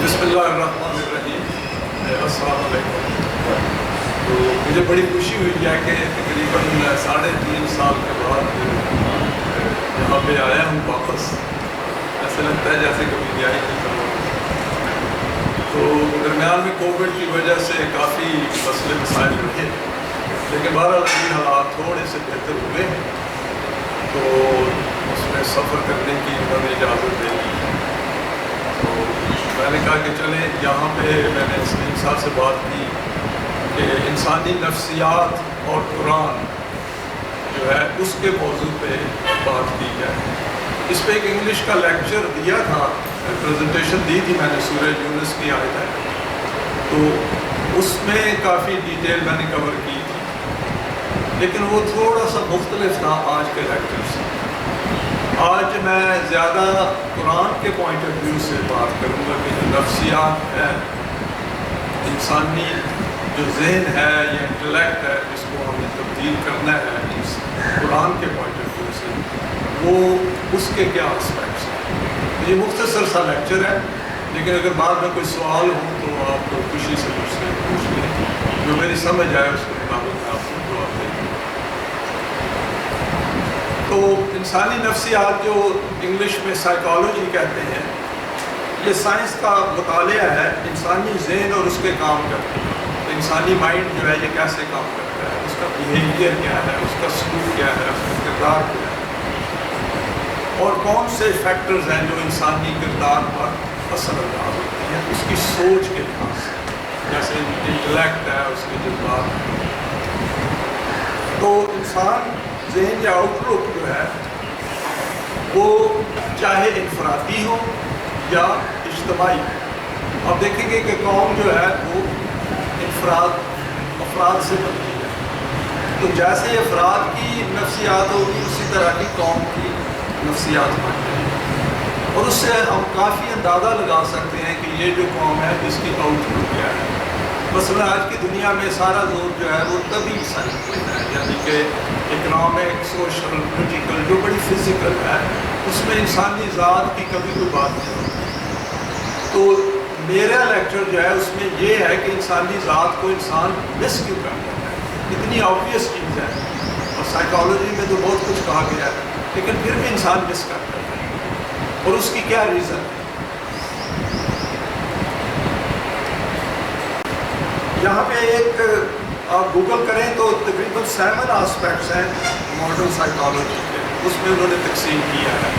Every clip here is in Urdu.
بسم اللہ الرحمن الرحیم. السلام علیکم. تو مجھے بڑی خوشی ہوئی ہے کہ تقریباً 3.5 سال کے بعد یہاں پہ آیا ہوں واپس. ایسا لگتا ہے جیسے کبھی گیا ہی نہیں کروں. تو درمیان میں کووڈ کی وجہ سے کافی مسئلے مسائل رہے، لیکن بہرحال ابھی حالات تھوڑے سے بہتر ہوئے ہیں، تو اس میں سفر کرنے کی انہوں نے اجازت دے دی. تو میں نے کہا کہ چلیں یہاں پہ میں نے سلیم صاحب سے بات کی کہ انسانی نفسیات اور قرآن جو ہے اس کے موضوع پہ بات کی جائے. اس پہ ایک انگلش کا لیکچر دیا تھا، پریزنٹیشن دی تھی میں نے، سورہ یونس کی آیت ہے، تو اس میں کافی ڈیٹیل میں نے کور کی تھی، لیکن وہ تھوڑا سا مختلف تھا آج کے لیکچر سے. آج میں زیادہ قرآن کے پوائنٹ آف ویو سے بات کروں گا کہ جو نفسیات ہے، انسانی جو ذہن ہے یا انٹلیکٹ ہے جس کو ہمیں تبدیل کرنا ہے اس قرآن کے پوائنٹ آف ویو سے، وہ اس کے کیا اسپیکٹس ہیں. یہ مختصر سا لیکچر ہے، لیکن اگر بعد میں کوئی سوال ہو تو آپ کو خوشی سے مجھ سے پوچھ لیں، جو میری سمجھ آئے اس کے مطابق میں آپ کو جواب دیں. تو انسانی نفسیات جو انگلش میں سائیکالوجی کہتے ہیں، یہ سائنس کا مطالعہ ہے انسانی ذہن اور اس کے کام کرتے ہیں. تو انسانی مائنڈ جو ہے یہ کیسے کام کرتا ہے، اس کا بیہیویئر کیا ہے، اس کا سلوک کیا ہے، اس کا کردار کیا ہے، اور کون سے فیکٹرز ہیں جو انسانی کردار پر اثر انداز ہوتے ہیں اس کی سوچ کے لحاظ سے، جیسے انٹلیکٹ ہے، اس کے جذبات ہیں. تو انسان ذہن یا آؤٹ لک جو ہے وہ چاہے انفرادی ہو یا اجتماعی ہو. اب دیکھیں گے کہ قوم جو ہے وہ افراد سے بنتی ہے، تو جیسے افراد کی نفسیات ہوگی اسی طرح کی قوم کی نفسیات بنتی ہیں، اور اس سے ہم کافی اندازہ لگا سکتے ہیں کہ یہ جو قوم ہے اس کی آؤٹ لک کیا ہے. مثلا آج کی دنیا میں سارا زور جو ہے وہ طبی سائنس پہ ہے، یعنی کہ اکنامک، سوشل، پولیٹیکل، جو بڑی فزیکل ہے، اس میں انسانی ذات کی کبھی کوئی بات نہیں ہوتی. تو میرا لیکچر جو ہے اس میں یہ ہے کہ انسانی ذات کو انسان مس کیوں کرتا ہے. اتنی آبویس چیز ہے، اور سائیکالوجی میں تو بہت کچھ کہا گیا ہے، لیکن پھر بھی انسان مس کرتا ہے، اور اس کی کیا ریزن ہے. یہاں پہ ایک آپ گوگل کریں تو تقریباً 7 آسپیکٹس ہیں ماڈرن سائیکالوجی کے، اس میں انہوں نے تقسیم کیا ہے،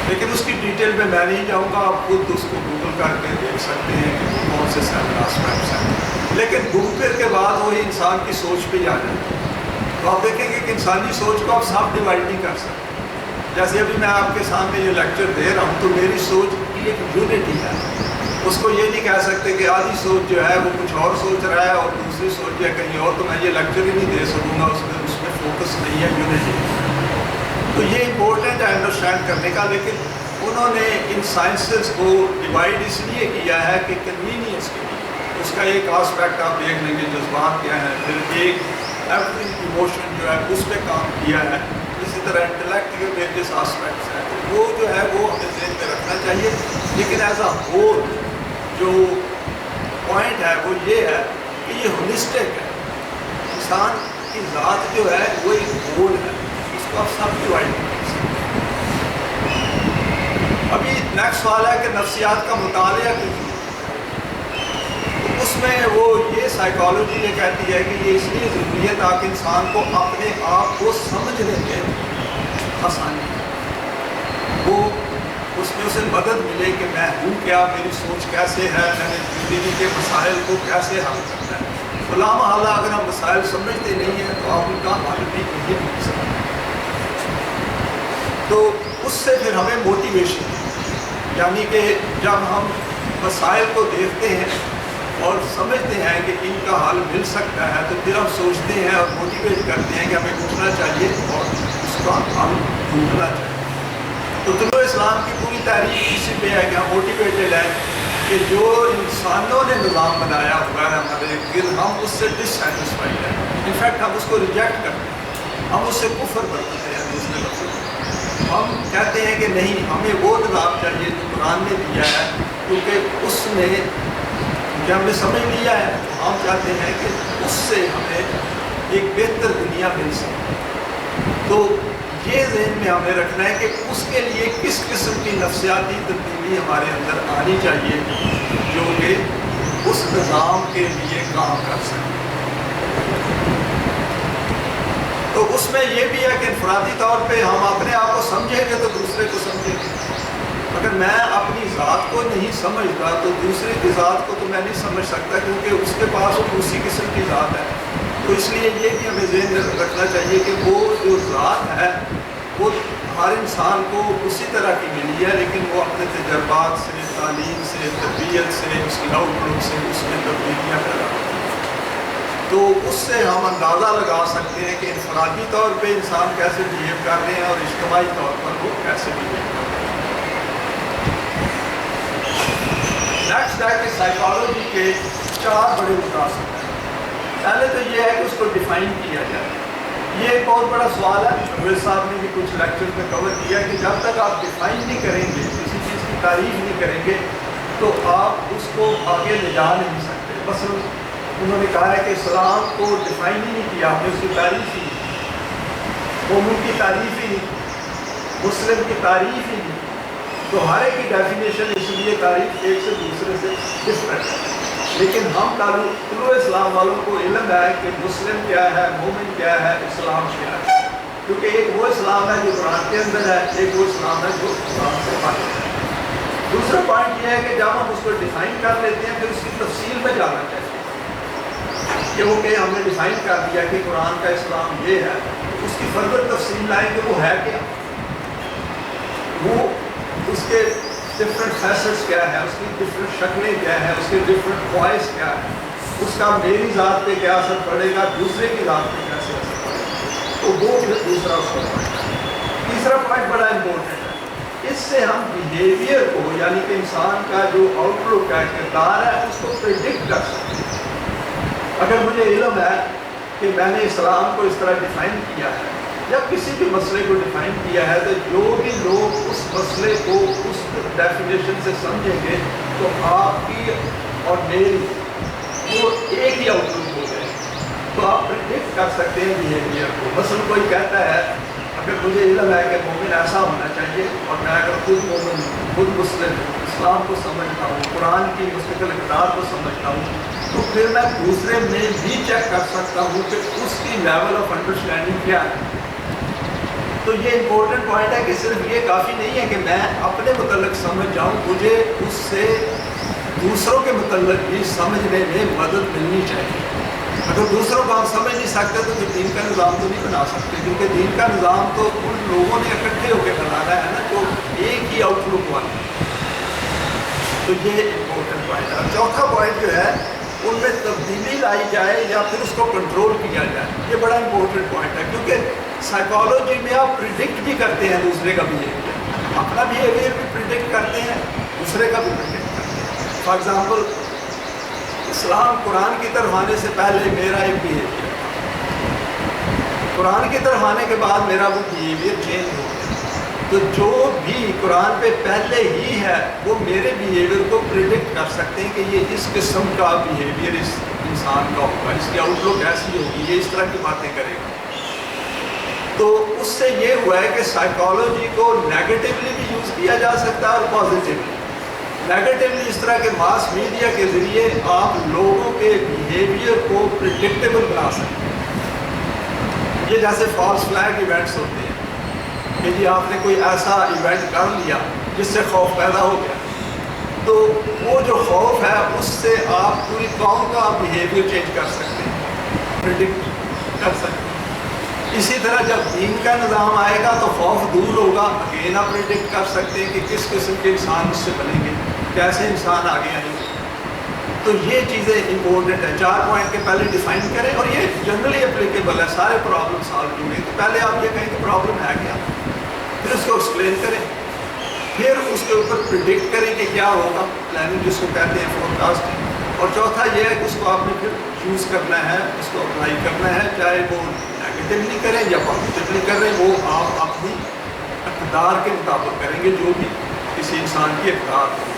لیکن اس کی ڈیٹیل میں نہیں جاؤں گا. آپ خود اس کو گوگل کر کے دیکھ سکتے ہیں کہ کون سے 7 آسپیکٹس ہیں. لیکن گھوم پھر کے بعد وہی انسان کی سوچ پہ جا جائے گا. تو آپ دیکھیں گے کہ انسانی سوچ کو آپ سب ڈیوائڈ نہیں کر سکتے. جیسے ابھی میں آپ کے سامنے یہ لیکچر دے رہا ہوں تو میری سوچ کی ایک یونٹی ہے. اس کو یہ نہیں کہہ سکتے کہ آدھی سوچ جو ہے وہ کچھ اور سوچ رہا ہے اور دوسری سوچ ہے کہیں اور، تو میں یہ لیکچر ہی نہیں دے سکوں گا، اس میں فوکس نہیں ہے یونٹی. تو یہ امپورٹنٹ ہے انڈرسٹینڈ کرنے کا. لیکن انہوں نے ان سائنسز کو ڈیوائڈ اس لیے کیا ہے کہ کنوینئنس کے لیے. اس کا ایک آسپیکٹ آپ دیکھ لیں گے جذبات کیا ہیں، پھر ایک ایوری ایموشن جو ہے اس پہ کام کیا ہے. اسی طرح انٹلیکٹ کے ویریس آسپیکٹس ہیں، وہ جو ہے وہ ہمیں ذہن میں رکھنا چاہیے. لیکن ایز اے ہول جو پوائنٹ ہے وہ یہ ہے کہ یہ ہولسٹک ہے. انسان کی ذات جو ہے وہ ایک ہول ہے، اس کو آپ سب ڈیوائڈ نہیں کر سکتے. ابھی نیکسٹ سوال ہے کہ نفسیات کا مطالعہ کیوں. اس میں وہ یہ سائیکالوجی یہ کہتی ہے کہ یہ اس لیے ضروری ہے تاکہ انسان کو اپنے آپ کو سمجھنے میں آسانی ہو، وہ اس میں اسے مدد ملے کہ میں ہوں کیا، میری سوچ کیسے ہے، میں نے زندگی کے مسائل کو کیسے حل کرنا ہے. بلا محالہ اگر ہم مسائل سمجھتے نہیں ہیں تو آپ ان کا حل بھی نہیں کر سکتے. تو اس سے پھر ہمیں موٹیویشن ہے، یعنی کہ جب ہم مسائل کو دیکھتے ہیں اور سمجھتے ہیں کہ ان کا حل مل سکتا ہے تو پھر ہم سوچتے ہیں اور موٹیویٹ کرتے ہیں کہ ہمیں اٹھنا چاہیے اور اس کا حل ڈھونڈنا چاہیے. تو طلوع اسلام کی پوری تحریک اسی پہ ہے کہ ہم موٹیویٹڈ ہیں کہ جو انسانوں نے نظام بنایا ہوا ہے ہمارے گرد، ہم اس سے ڈسسیٹسفائیڈ ہیں. انفیکٹ ہم اس کو ریجیکٹ کرتے ہیں، ہم اس سے کفر برتتے ہیں دوسرے لفظوں میں. ہم کہتے ہیں کہ نہیں ہمیں وہ نظام چاہیے جو قرآن نے دیا ہے، کیونکہ اس نے کہ ہم نے سمجھ لیا ہے، ہم چاہتے ہیں کہ اس سے ہمیں ایک بہتر دنیا مل سکے۔ تو یہ ذہن میں ہمیں رکھنا ہے کہ اس کے لیے کس قسم کی نفسیاتی تبدیلی ہمارے اندر آنی چاہیے جو کہ اس نظام کے لیے کام کر سکے۔ تو اس میں یہ بھی ہے کہ انفرادی طور پہ ہم اپنے آپ کو سمجھیں گے تو دوسرے کو سمجھیں گے۔ اگر میں اپنی ذات کو نہیں سمجھتا تو دوسرے کی ذات کو تو میں نہیں سمجھ سکتا، کیونکہ اس کے پاس وہ دوسری قسم کی ذات ہے۔ تو اس لیے یہ بھی ہمیں ذہن میں رکھنا چاہیے کہ وہ جو ذات ہے وہ ہر انسان کو اسی طرح کی ملی ہے، لیکن وہ اپنے تجربات سے، تعلیم سے، تربیت سے، اس کی آؤٹ لک سے اس میں تبدیلیاں پیدا ہوتی ہیں۔ تو اس سے ہم اندازہ لگا سکتے ہیں کہ انفرادی طور پہ انسان کیسے بہیو کر رہے ہیں اور اجتماعی طور پر وہ کیسے بہیو کر رہے ہیں۔ نیکسٹ ہے کہ سائیکالوجی کے 4 بڑے مقاصد ہیں۔ پہلے تو یہ ہے کہ اس کو ڈیفائن کیا جائے۔ یہ ایک بہت بڑا سوال ہے، عبید صاحب نے بھی کچھ لیکچر میں کور کیا کہ جب تک آپ ڈیفائن نہیں کریں گے، کسی چیز کی تعریف نہیں کریں گے تو آپ اس کو آگے لے جا نہیں سکتے۔ مثلا انہوں نے کہا ہے کہ اسلام کو ڈیفائن ہی نہیں کیا، آپ نے اس کی تعریف ہی نہیں، مومن کی تعریف ہی نہیں، مسلم کی تعریف ہی نہیں۔ تو ہر ایک کی ڈیفینیشن اس لیے تعریف ایک سے دوسرے سے ڈفرینٹ ہے۔ لیکن ہم طلوع اسلام والوں کو علم ہے کہ مسلم کیا ہے، مومن کیا ہے، اسلام کیا ہے، کیونکہ ایک وہ اسلام ہے جو قرآن کے اندر ہے، ایک وہ اسلام ہے جو قرآن سے باہر ہے۔ دوسرا پوائنٹ یہ ہے کہ جب ہم اس کو ڈیفائن کر لیتے ہیں پھر اس کی تفصیل میں جانا چاہیے، کیونکہ ہم نے ڈیفائن کر دیا کہ قرآن کا اسلام یہ ہے، اس کی فردر تفصیل لائیں کہ وہ ہے کیا، وہ اس کے ڈفرینٹ فیسٹس کیا ہے، اس کی ڈفرینٹ شکلیں کیا ہے، اس کے ڈفرینٹ وائس کیا ہے، اس کا میری ذات پہ کیا اثر پڑے گا، دوسرے کی ذات پہ کیسے اثر پڑے گا۔ تو وہ دوسرا اس کا پوائنٹ ہے۔ تیسرا پوائنٹ بڑا امپورٹنٹ ہے، اس سے ہم بیہیویئر کو، یعنی کہ انسان کا جو آؤٹ لک ہے، کردار ہے، اس کو پریڈکٹ کر سکتے ہیں۔ اگر مجھے علم ہے کہ میں نے اسلام کو اس طرح ڈیفائن کیا ہے، جب کسی بھی مسئلے کو ڈیفائن کیا ہے تو جو بھی لوگ اس مسئلے کو اس ڈیفینیشن سے سمجھیں گے تو آپ کی اور میری وہ ایک ہی آؤٹ لک ہو جائے، تو آپ پریڈکٹ کر سکتے ہیں بیہیویئر کو۔ مثلا کوئی کہتا ہے اگر مجھے علم ہے کہ مومن ایسا ہونا چاہیے، اور میں اگر خود مومن ہوں، خود مسلم ہوں، اسلام کو سمجھتا ہوں، قرآن کی مستقل اقدار کو سمجھتا ہوں، تو پھر میں دوسرے میں بھی چیک کر سکتا ہوں کہ اس کی لیول آف انڈرسٹینڈنگ کیا ہے۔ تو یہ امپورٹنٹ پوائنٹ ہے کہ صرف یہ کافی نہیں ہے کہ میں اپنے متعلق سمجھ جاؤں، مجھے اس سے دوسروں کے متعلق بھی سمجھنے میں مدد ملنی چاہیے۔ اگر دوسروں کو ہم سمجھ نہیں سکتے تو پھر دین کا نظام تو نہیں بنا سکتے، کیونکہ دین کا نظام تو ان لوگوں نے اکٹھے ہو کے بنانا ہے نا، جو ایک ہی آؤٹ لک والے۔ تو یہ امپورٹنٹ پوائنٹ ہے۔ چوتھا پوائنٹ جو ہے ان میں تبدیلی لائی جائے یا پھر اس کو کنٹرول کیا جائے، یہ بڑا امپورٹنٹ پوائنٹ ہے، کیونکہ سائیکالوجی میں آپ پریڈکٹ بھی کرتے ہیں دوسرے کا بیہیویئر، اپنا بیہیویئر بھی پریڈکٹ کرتے ہیں، دوسرے کا بھی پریڈکٹ کرتے ہیں۔ فار ایگزامپل اسلام قرآن کی طرف آنے سے پہلے میرا ایک بیہیویئر، قرآن کی طرف آنے کے بعد میرا وہ بیہیویئر چینج ہو گیا۔ تو جو بھی قرآن پہ پہلے ہی ہے وہ میرے بیہیویئر کو پریڈکٹ کر سکتے ہیں کہ یہ اس قسم کا بیہیویئر اس انسان کا ہوگا، اس کی آؤٹ لک ایسی ہوگی، یہ اس طرح کی باتیں کرے گا۔ تو اس سے یہ ہوا ہے کہ سائیکالوجی کو نیگیٹیولی بھی یوز کیا جا سکتا ہے اور پازیٹیولی۔ نیگیٹیولی اس طرح کے ماس میڈیا کے ذریعے آپ لوگوں کے بیہیویئر کو پریڈکٹیبل بنا سکتے ہیں۔ یہ جیسے فالس فلیگ ایونٹس ہوتے ہیں کہ جی آپ نے کوئی ایسا ایونٹ کر لیا جس سے خوف پیدا ہو گیا، تو وہ جو خوف ہے اس سے آپ پوری قوم کا بیہیویئر چینج کر سکتے ہیں، پریڈکٹ کر سکتے ہیں۔ اسی طرح جب دین کا نظام آئے گا تو خوف دور ہوگا، اگین آپ پریڈکٹ کر سکتے ہیں کہ کس قسم کے انسان اس سے بنیں گے، کیسے انسان آگے آئیں گے۔ تو یہ چیزیں امپورٹنٹ ہیں۔ 4 پوائنٹ کے پہلے ڈیفائن کریں، اور یہ جنرلی اپلیکیبل ہے، سارے پرابلم سالو ہوں گے۔ تو پہلے آپ یہ کہیں کہ پرابلم ہے کیا، پھر اس کو ایکسپلین کریں، پھر اس کے اوپر پریڈکٹ کریں کہ کیا ہوگا، پلاننگ جس کو کہتے ہیں، فور کاسٹنگ۔ اور چوتھا یہ ہے کہ اس کو آپ نے پھر یوز کرنا ہے، اس کو اپلائی کرنا ہے، چاہے وہ نیگیٹیولی کریں یا پازیٹیولی کریں، وہ آپ اپنی اقدار کے مطابق کریں گے جو بھی کسی انسان کی اقدار ہو۔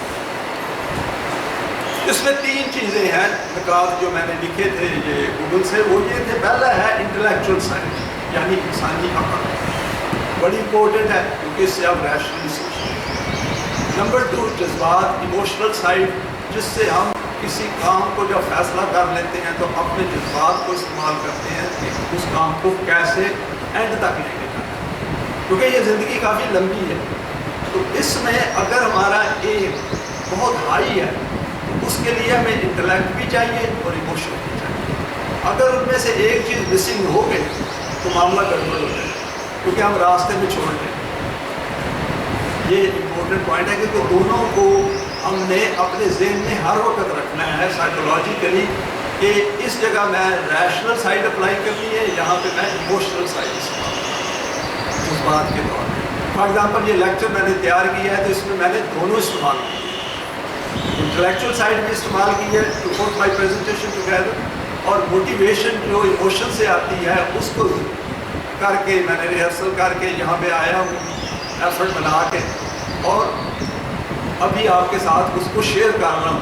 اس میں 3 چیزیں ہیں نکات جو میں نے لکھے تھے یہ گوگل سے، وہ یہ تھے، پہلا ہے انٹلیکچوئل سائنس یعنی انسانی عقل، بڑی امپورٹنٹ ہے کیونکہ اس سے آپ ریشنلی سوچتے ہیں۔ نمبر 2 جذبات، ایموشنل سائڈ، جس سے ہم کسی کام کو جب فیصلہ کر لیتے ہیں تو اپنے جذبات کو استعمال کرتے ہیں کہ اس کام کو کیسے اینڈ تک لے کے جانا، کیونکہ یہ زندگی کافی لمبی ہے، تو اس میں اگر ہمارا ایم بہت ہائی ہے تو اس کے لیے ہمیں انٹلیکٹ بھی چاہیے اور ایموشن بھی چاہیے۔ اگر ان میں سے ایک چیز مسنگ ہو گئی تو معاملہ گڑبڑ ہو جائے کیونکہ ہم راستے میں چھوڑ دیں۔ یہ امپورٹنٹ پوائنٹ ہے کہ دونوں کو ہم نے اپنے ذہن میں ہر وقت رکھنا ہے سائیکولوجیکلی کہ اس جگہ میں ریشنل سائڈ اپلائی کرنی ہے، یہاں پہ میں ایموشنل سائڈ استعمال کروں جذبات کے طور پہ۔ فار ایگزامپل یہ لیکچر میں نے تیار کیا ہے تو اس میں میں نے دونوں استعمال کیے، انٹلیکچوئل سائڈ بھی استعمال کی ہے to put my presentation together, اور موٹیویشن جو ایموشن سے آتی ہے اس کو کر کے میں نے ریہرسل کر کے یہاں پہ آیا ہوں ایفرٹ بنا کے، اور ابھی آپ کے ساتھ اس کو شیئر کر رہا ہوں۔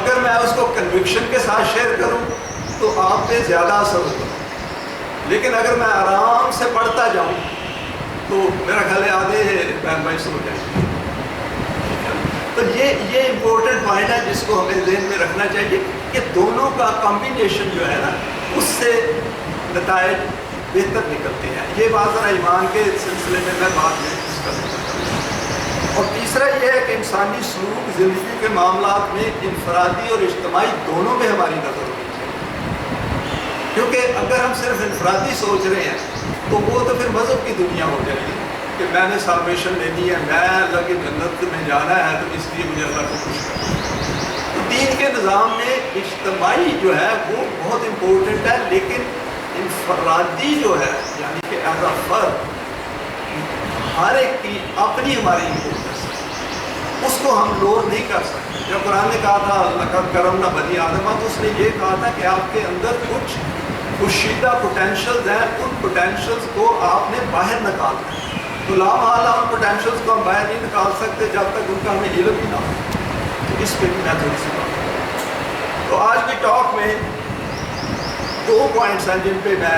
اگر میں اس کو کنوکشن کے ساتھ شیئر کروں تو آپ پہ زیادہ اثر ہوگا، لیکن اگر میں آرام سے پڑھتا جاؤں تو میرا خیال ہے آدھے بہن بھائی سے ہو جائیں گے۔ تو یہ امپورٹنٹ پوائنٹ ہے جس کو ہمیں ذہن میں رکھنا چاہیے کہ دونوں کا کمبینیشن جو ہے نا اس سے نتائج بہتر نکلتے ہیں۔ یہ بات ذرا ایمان کے سلسلے میں بعد میں ڈسکس کرتا ہوں۔ اور تیسرا یہ ہے کہ انسانی سلوک زندگی کے معاملات میں انفرادی اور اجتماعی دونوں میں ہماری نظر ہونی چاہیے، کیونکہ اگر ہم صرف انفرادی سوچ رہے ہیں تو وہ تو پھر مذہب کی دنیا ہو جائے گی کہ میں نے سالویشن لینی ہے، میں اللہ کی جنت میں جانا ہے تو اس لیے مجھے اللہ کو خوش کرنا۔ تو دین کے نظام میں اجتماعی جو ہے وہ بہت امپورٹنٹ ہے، لیکن انفرادی جو ہے یعنی کہ ایز اے فرد ہر ایک کی اپنی ہماری امپورٹنس ہے، اس کو ہم لوور نہیں کر سکتے۔ جب قرآن نے کہا تھا لقد کرمنا بنی آدم تو اس نے یہ کہا تھا کہ آپ کے اندر کچھ پوشیدہ پوٹینشلز ہیں، ان پوٹینشلز کو آپ نے باہر نکالنا ہے۔ تو لامحالہ ان پوٹینشلز کو ہم باہر نہیں نکال سکتے جب تک ان کا ہمیں علم ہی نہ ہو۔ تو اس پہ بھی میں تھوڑی سی بات کروں۔ تو آج کی ٹاک میں 2 پوائنٹس ہیں جن پہ میں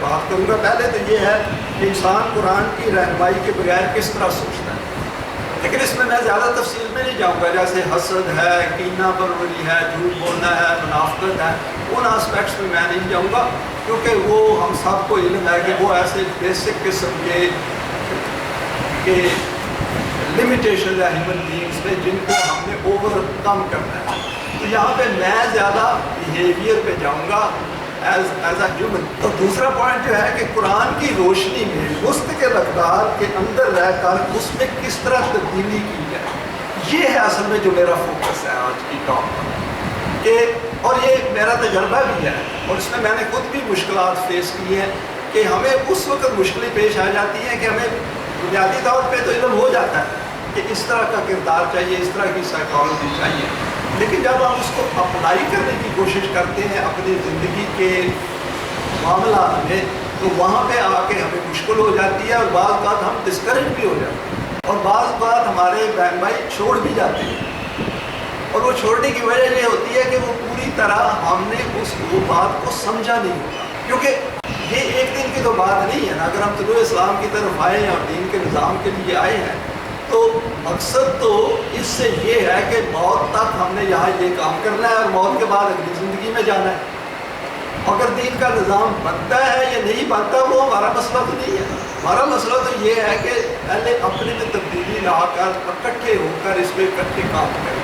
بات کروں گا۔ پہلے تو یہ ہے کہ انسان قرآن کی رہنمائی کے بغیر کس طرح سوچتا ہے، لیکن اس میں زیادہ تفصیل میں نہیں جاؤں گا، جیسے حسد ہے، کینہ پروری ہے، جھوٹ بولنا ہے، منافقت ہے، ان آسپیکٹس میں نہیں جاؤں گا کیونکہ وہ ہم سب کو علم ہے کہ وہ ایسے بیسک قسم کے لمیٹیشن ہے ہیومن بینگس میں جن کو ہم نے اوور کم کرنا ہے۔ تو یہاں پہ میں زیادہ بیہیویئر پہ جاؤں گا ایز اے ہیومن۔ تو دوسرا پوائنٹ جو ہے کہ قرآن کی روشنی میں مستقل اقدار کے اندر رہ کر اس میں کس طرح تبدیلی کی جائے، یہ ہے اصل میں جو میرا فوکس ہے آج کی ٹاک پر، کہ اور یہ میرا تجربہ بھی ہے اور اس میں نے خود بھی مشکلات فیس کی ہیں کہ ہمیں اس وقت مشکلیں پیش آ جاتی ہیں کہ ہمیں بنیادی طور پہ تو علم ہو جاتا ہے کہ اس طرح کا کردار چاہیے، اس طرح کی سائیکالوجی چاہیے، لیکن جب ہم اس کو اپلائی کرنے کی کوشش کرتے ہیں اپنی زندگی کے معاملات میں تو وہاں پہ آ کے ہمیں مشکل ہو جاتی ہے اور بعض بات ہم ڈسکریج بھی ہو جاتے ہیں اور بعض بات ہمارے بہن بھائی چھوڑ بھی جاتے ہیں، اور وہ چھوڑنے کی وجہ یہ ہوتی ہے کہ وہ پوری طرح ہم نے وہ بات کو سمجھا نہیں ہوگا، کیونکہ یہ ایک دن کی تو بات نہیں ہے نا۔ اگر ہم طلوع اسلام کی طرف آئے ہیں اور دین کے نظام کے لیے آئے ہیں تو مقصد تو اس سے یہ ہے کہ موت تک ہم نے یہاں یہ کام کرنا ہے اور موت کے بعد اگلی زندگی میں جانا ہے۔ اگر دین کا نظام بنتا ہے یا نہیں بنتا وہ ہمارا مسئلہ تو نہیں ہے، ہمارا مسئلہ تو یہ ہے کہ پہلے اپنے میں تبدیلی لا کر اکٹھے ہو کر اس پہ اکٹھے کام کریں،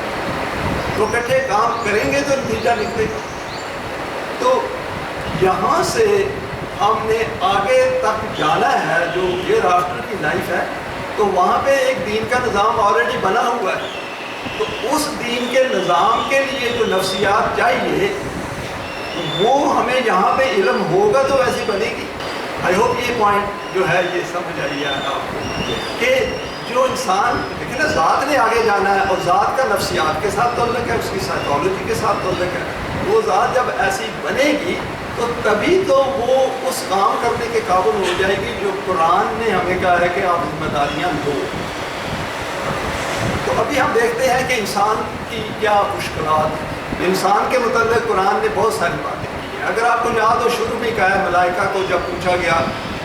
تو اکٹھے کام کریں گے تو نتیجہ نکلے گا۔ تو یہاں سے ہم نے آگے تک جانا ہے جو یہ آفٹر کی لائف ہے، تو وہاں پہ ایک دین کا نظام آلریڈی بنا ہوا ہے، تو اس دین کے نظام کے لیے جو نفسیات چاہیے وہ ہمیں یہاں پہ علم ہوگا تو ویسی بنے گی۔ آئی ہوپ یہ پوائنٹ جو ہے یہ سمجھ آئی ہے آپ کو کہ جو انسان دیکھیں نا ذات نے آگے جانا ہے اور ذات کا نفسیات کے ساتھ تعلق ہے، اس کی سائیکالوجی کے ساتھ تعلق ہے، وہ ذات جب ایسی بنے گی تو تبھی تو وہ اس کام کرنے کے قابل ہو جائے گی جو قرآن نے ہمیں کہا ہے کہ آپ ذمہ داریاں لو۔ تو ابھی ہم دیکھتے ہیں کہ انسان کی کیا مشکلات ہیں۔ انسان کے متعلق قرآن نے بہت ساری باتیں کی ہیں۔ اگر آپ کو یاد ہو شروع میں کہا ہے ملائکہ کو جب پوچھا گیا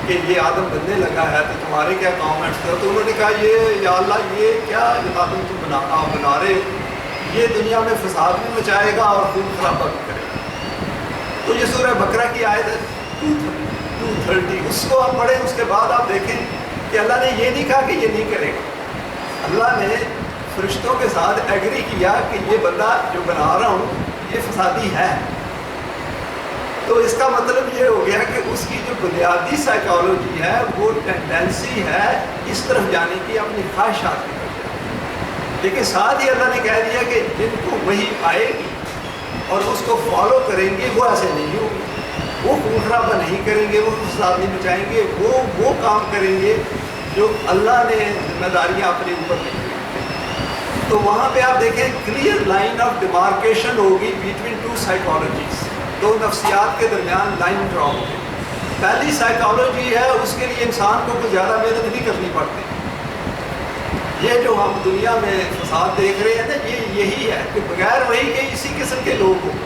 کہ یہ آدم بننے لگا ہے تو تمہارے کیا کامنٹس تھے، تو انہوں نے کہا یہ یا اللہ یہ کیا آدم تم بنا رہے، یہ دنیا میں فساد بھی مچائے گا اور خون خرابہ بھی کرے گا۔ تو یہ سورہ بقرہ کی آیت ہے 230، اس کو آپ پڑھیں، اس کے بعد آپ دیکھیں کہ اللہ نے یہ نہیں کہا کہ یہ نہیں کرے گا۔ اللہ نے فرشتوں کے ساتھ ایگری کیا کہ یہ بندہ جو بنا رہا ہوں یہ فسادی ہے۔ تو اس کا مطلب یہ ہو گیا کہ اس کی جو بنیادی سائیکالوجی ہے وہ ٹینڈنسی ہے اس طرف جانے کی، اپنی خواہشات کی طرف جانے۔ لیکن ساتھ ہی اللہ نے کہہ دیا کہ جن کو وہی آئے گی اور اس کو فالو کریں گے وہ ایسے نہیں ہوگی، وہ خون خرابہ نہیں کریں گے، وہ فساد نہیں مچائیں گے، وہ کام کریں گے جو اللہ نے ذمہ داریاں اپنے اوپر لی۔ تو وہاں پہ آپ دیکھیں کلیئر لائن آف ڈیمارکیشن ہوگی بٹوین ٹو سائیکالوجیز، دو نفسیات کے درمیان لائن ڈرا ہوگی۔ پہلی سائیکالوجی ہے اس کے لیے انسان کو کوئی زیادہ محنت نہیں کرنی پڑتی۔ یہ جو ہم دنیا میں فساد دیکھ رہے ہیں نا، یہ یہی ہے کہ بغیر وہی کہ اسی قسم کے لوگ ہوں،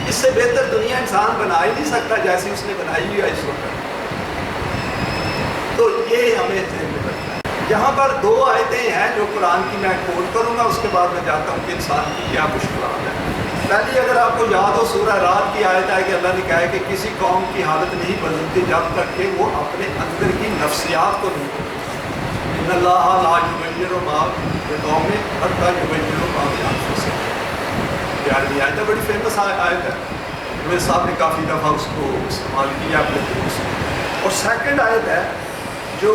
اس سے بہتر دنیا انسان بنا ہی نہیں سکتا جیسی اس نے بنائی ہوئی ہے اس وقت۔ تو یہ ہمیں ذہن میں رکھنا ہے۔ یہاں پر دو آیتیں ہیں جو قرآن کی میں کوٹ کروں گا، اس کے بعد میں جاتا ہوں کہ انسان کی کیا مشکلات ہیں۔ پہلی اگر آپ کو یاد ہو سورہ رات کی آیت ہے کہ اللہ نے کہا ہے کہ کسی قوم کی حالت نہیں بدلتی جب تک کہ وہ اپنے اندر کی نفسیات کو نہیں بدلتی۔ ان اللہ لا یغیر ما بقوم حتی یغیروا ما بانفسہم۔ پیاری آیت ہے، بڑی فیمس آیت ہے، میرے صاحب نے کافی دفعہ اس کو استعمال کیا اپنے دروس میں۔ اور سیکنڈ آیت ہے جو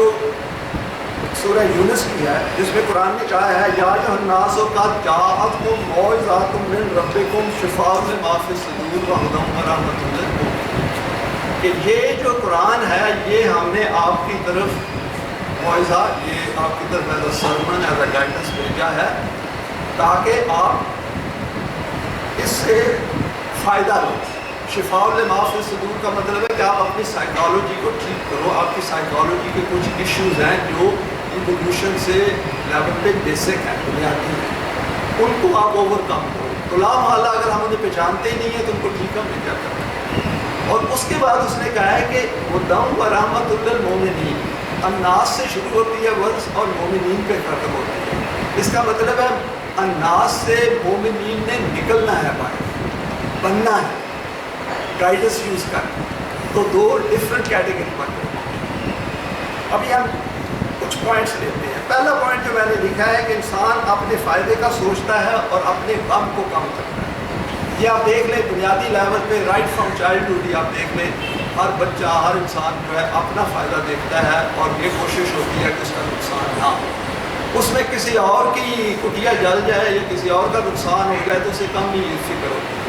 سورہ یونس کی ہے، جس میں قرآن نے کہا ہے یا ایھا الناس قد جاءتکم موعظۃ من ربکم شفاء لما فی الصدور وہدی ورحمۃ للمؤمنین، کہ یہ جو قرآن ہے یہ ہم نے آپ کی طرف موعظہ، یہ آپ کی طرف as a sermon, as a guidance بھیجا ہے تاکہ آپ اس سے فائدہ لو۔ شفاء لما فی الصدور کا مطلب ہے کہ آپ اپنی سائیکالوجی کو ٹھیک کرو۔ آپ کی سائیکالوجی کے کچھ ایشوز ہیں جو ایوولوشن سے لیول پہ بیسک ہیں، بنیادی ہیں، ان کو آپ اوور کم کرو۔ تو لا محالہ اگر ہم انہیں پہچانتے ہی نہیں ہیں تو ان کو ٹھیک ہم نے کیا کرنا۔ اور اس کے بعد اس نے کہا ہے کہ ہدی ورحمۃ للمؤمنین، الناس سے شروع ہوتی ہے ورس اور مومنین پہ ختم ہوتی ہے۔ اس کا مطلب ہے الناس سے مومنین نے نکلنا ہے، باہر بننا ہے، گائیڈنس یوز کر۔ تو دو ڈفرینٹ کیٹیگری بن گئی۔ ابھی ہم کچھ پوائنٹس لیتے ہیں۔ پہلا پوائنٹ جو میں نے لکھا ہے کہ انسان اپنے فائدے کا سوچتا ہے اور اپنے غم کو کم کرتا ہے۔ یہ آپ دیکھ لیں بنیادی لیول پہ، رائٹ فرام چائلڈہڈ ہی آپ دیکھ لیں، ہر بچہ، ہر انسان جو ہے اپنا فائدہ دیکھتا ہے اور یہ کوشش ہوتی ہے کہ اس کا نقصان نہ ہو۔ اس میں کسی اور کی کٹیا جل جائے یا کسی اور کا نقصان ہو جائے تو اسے کم ہی فکر ہوتی ہے،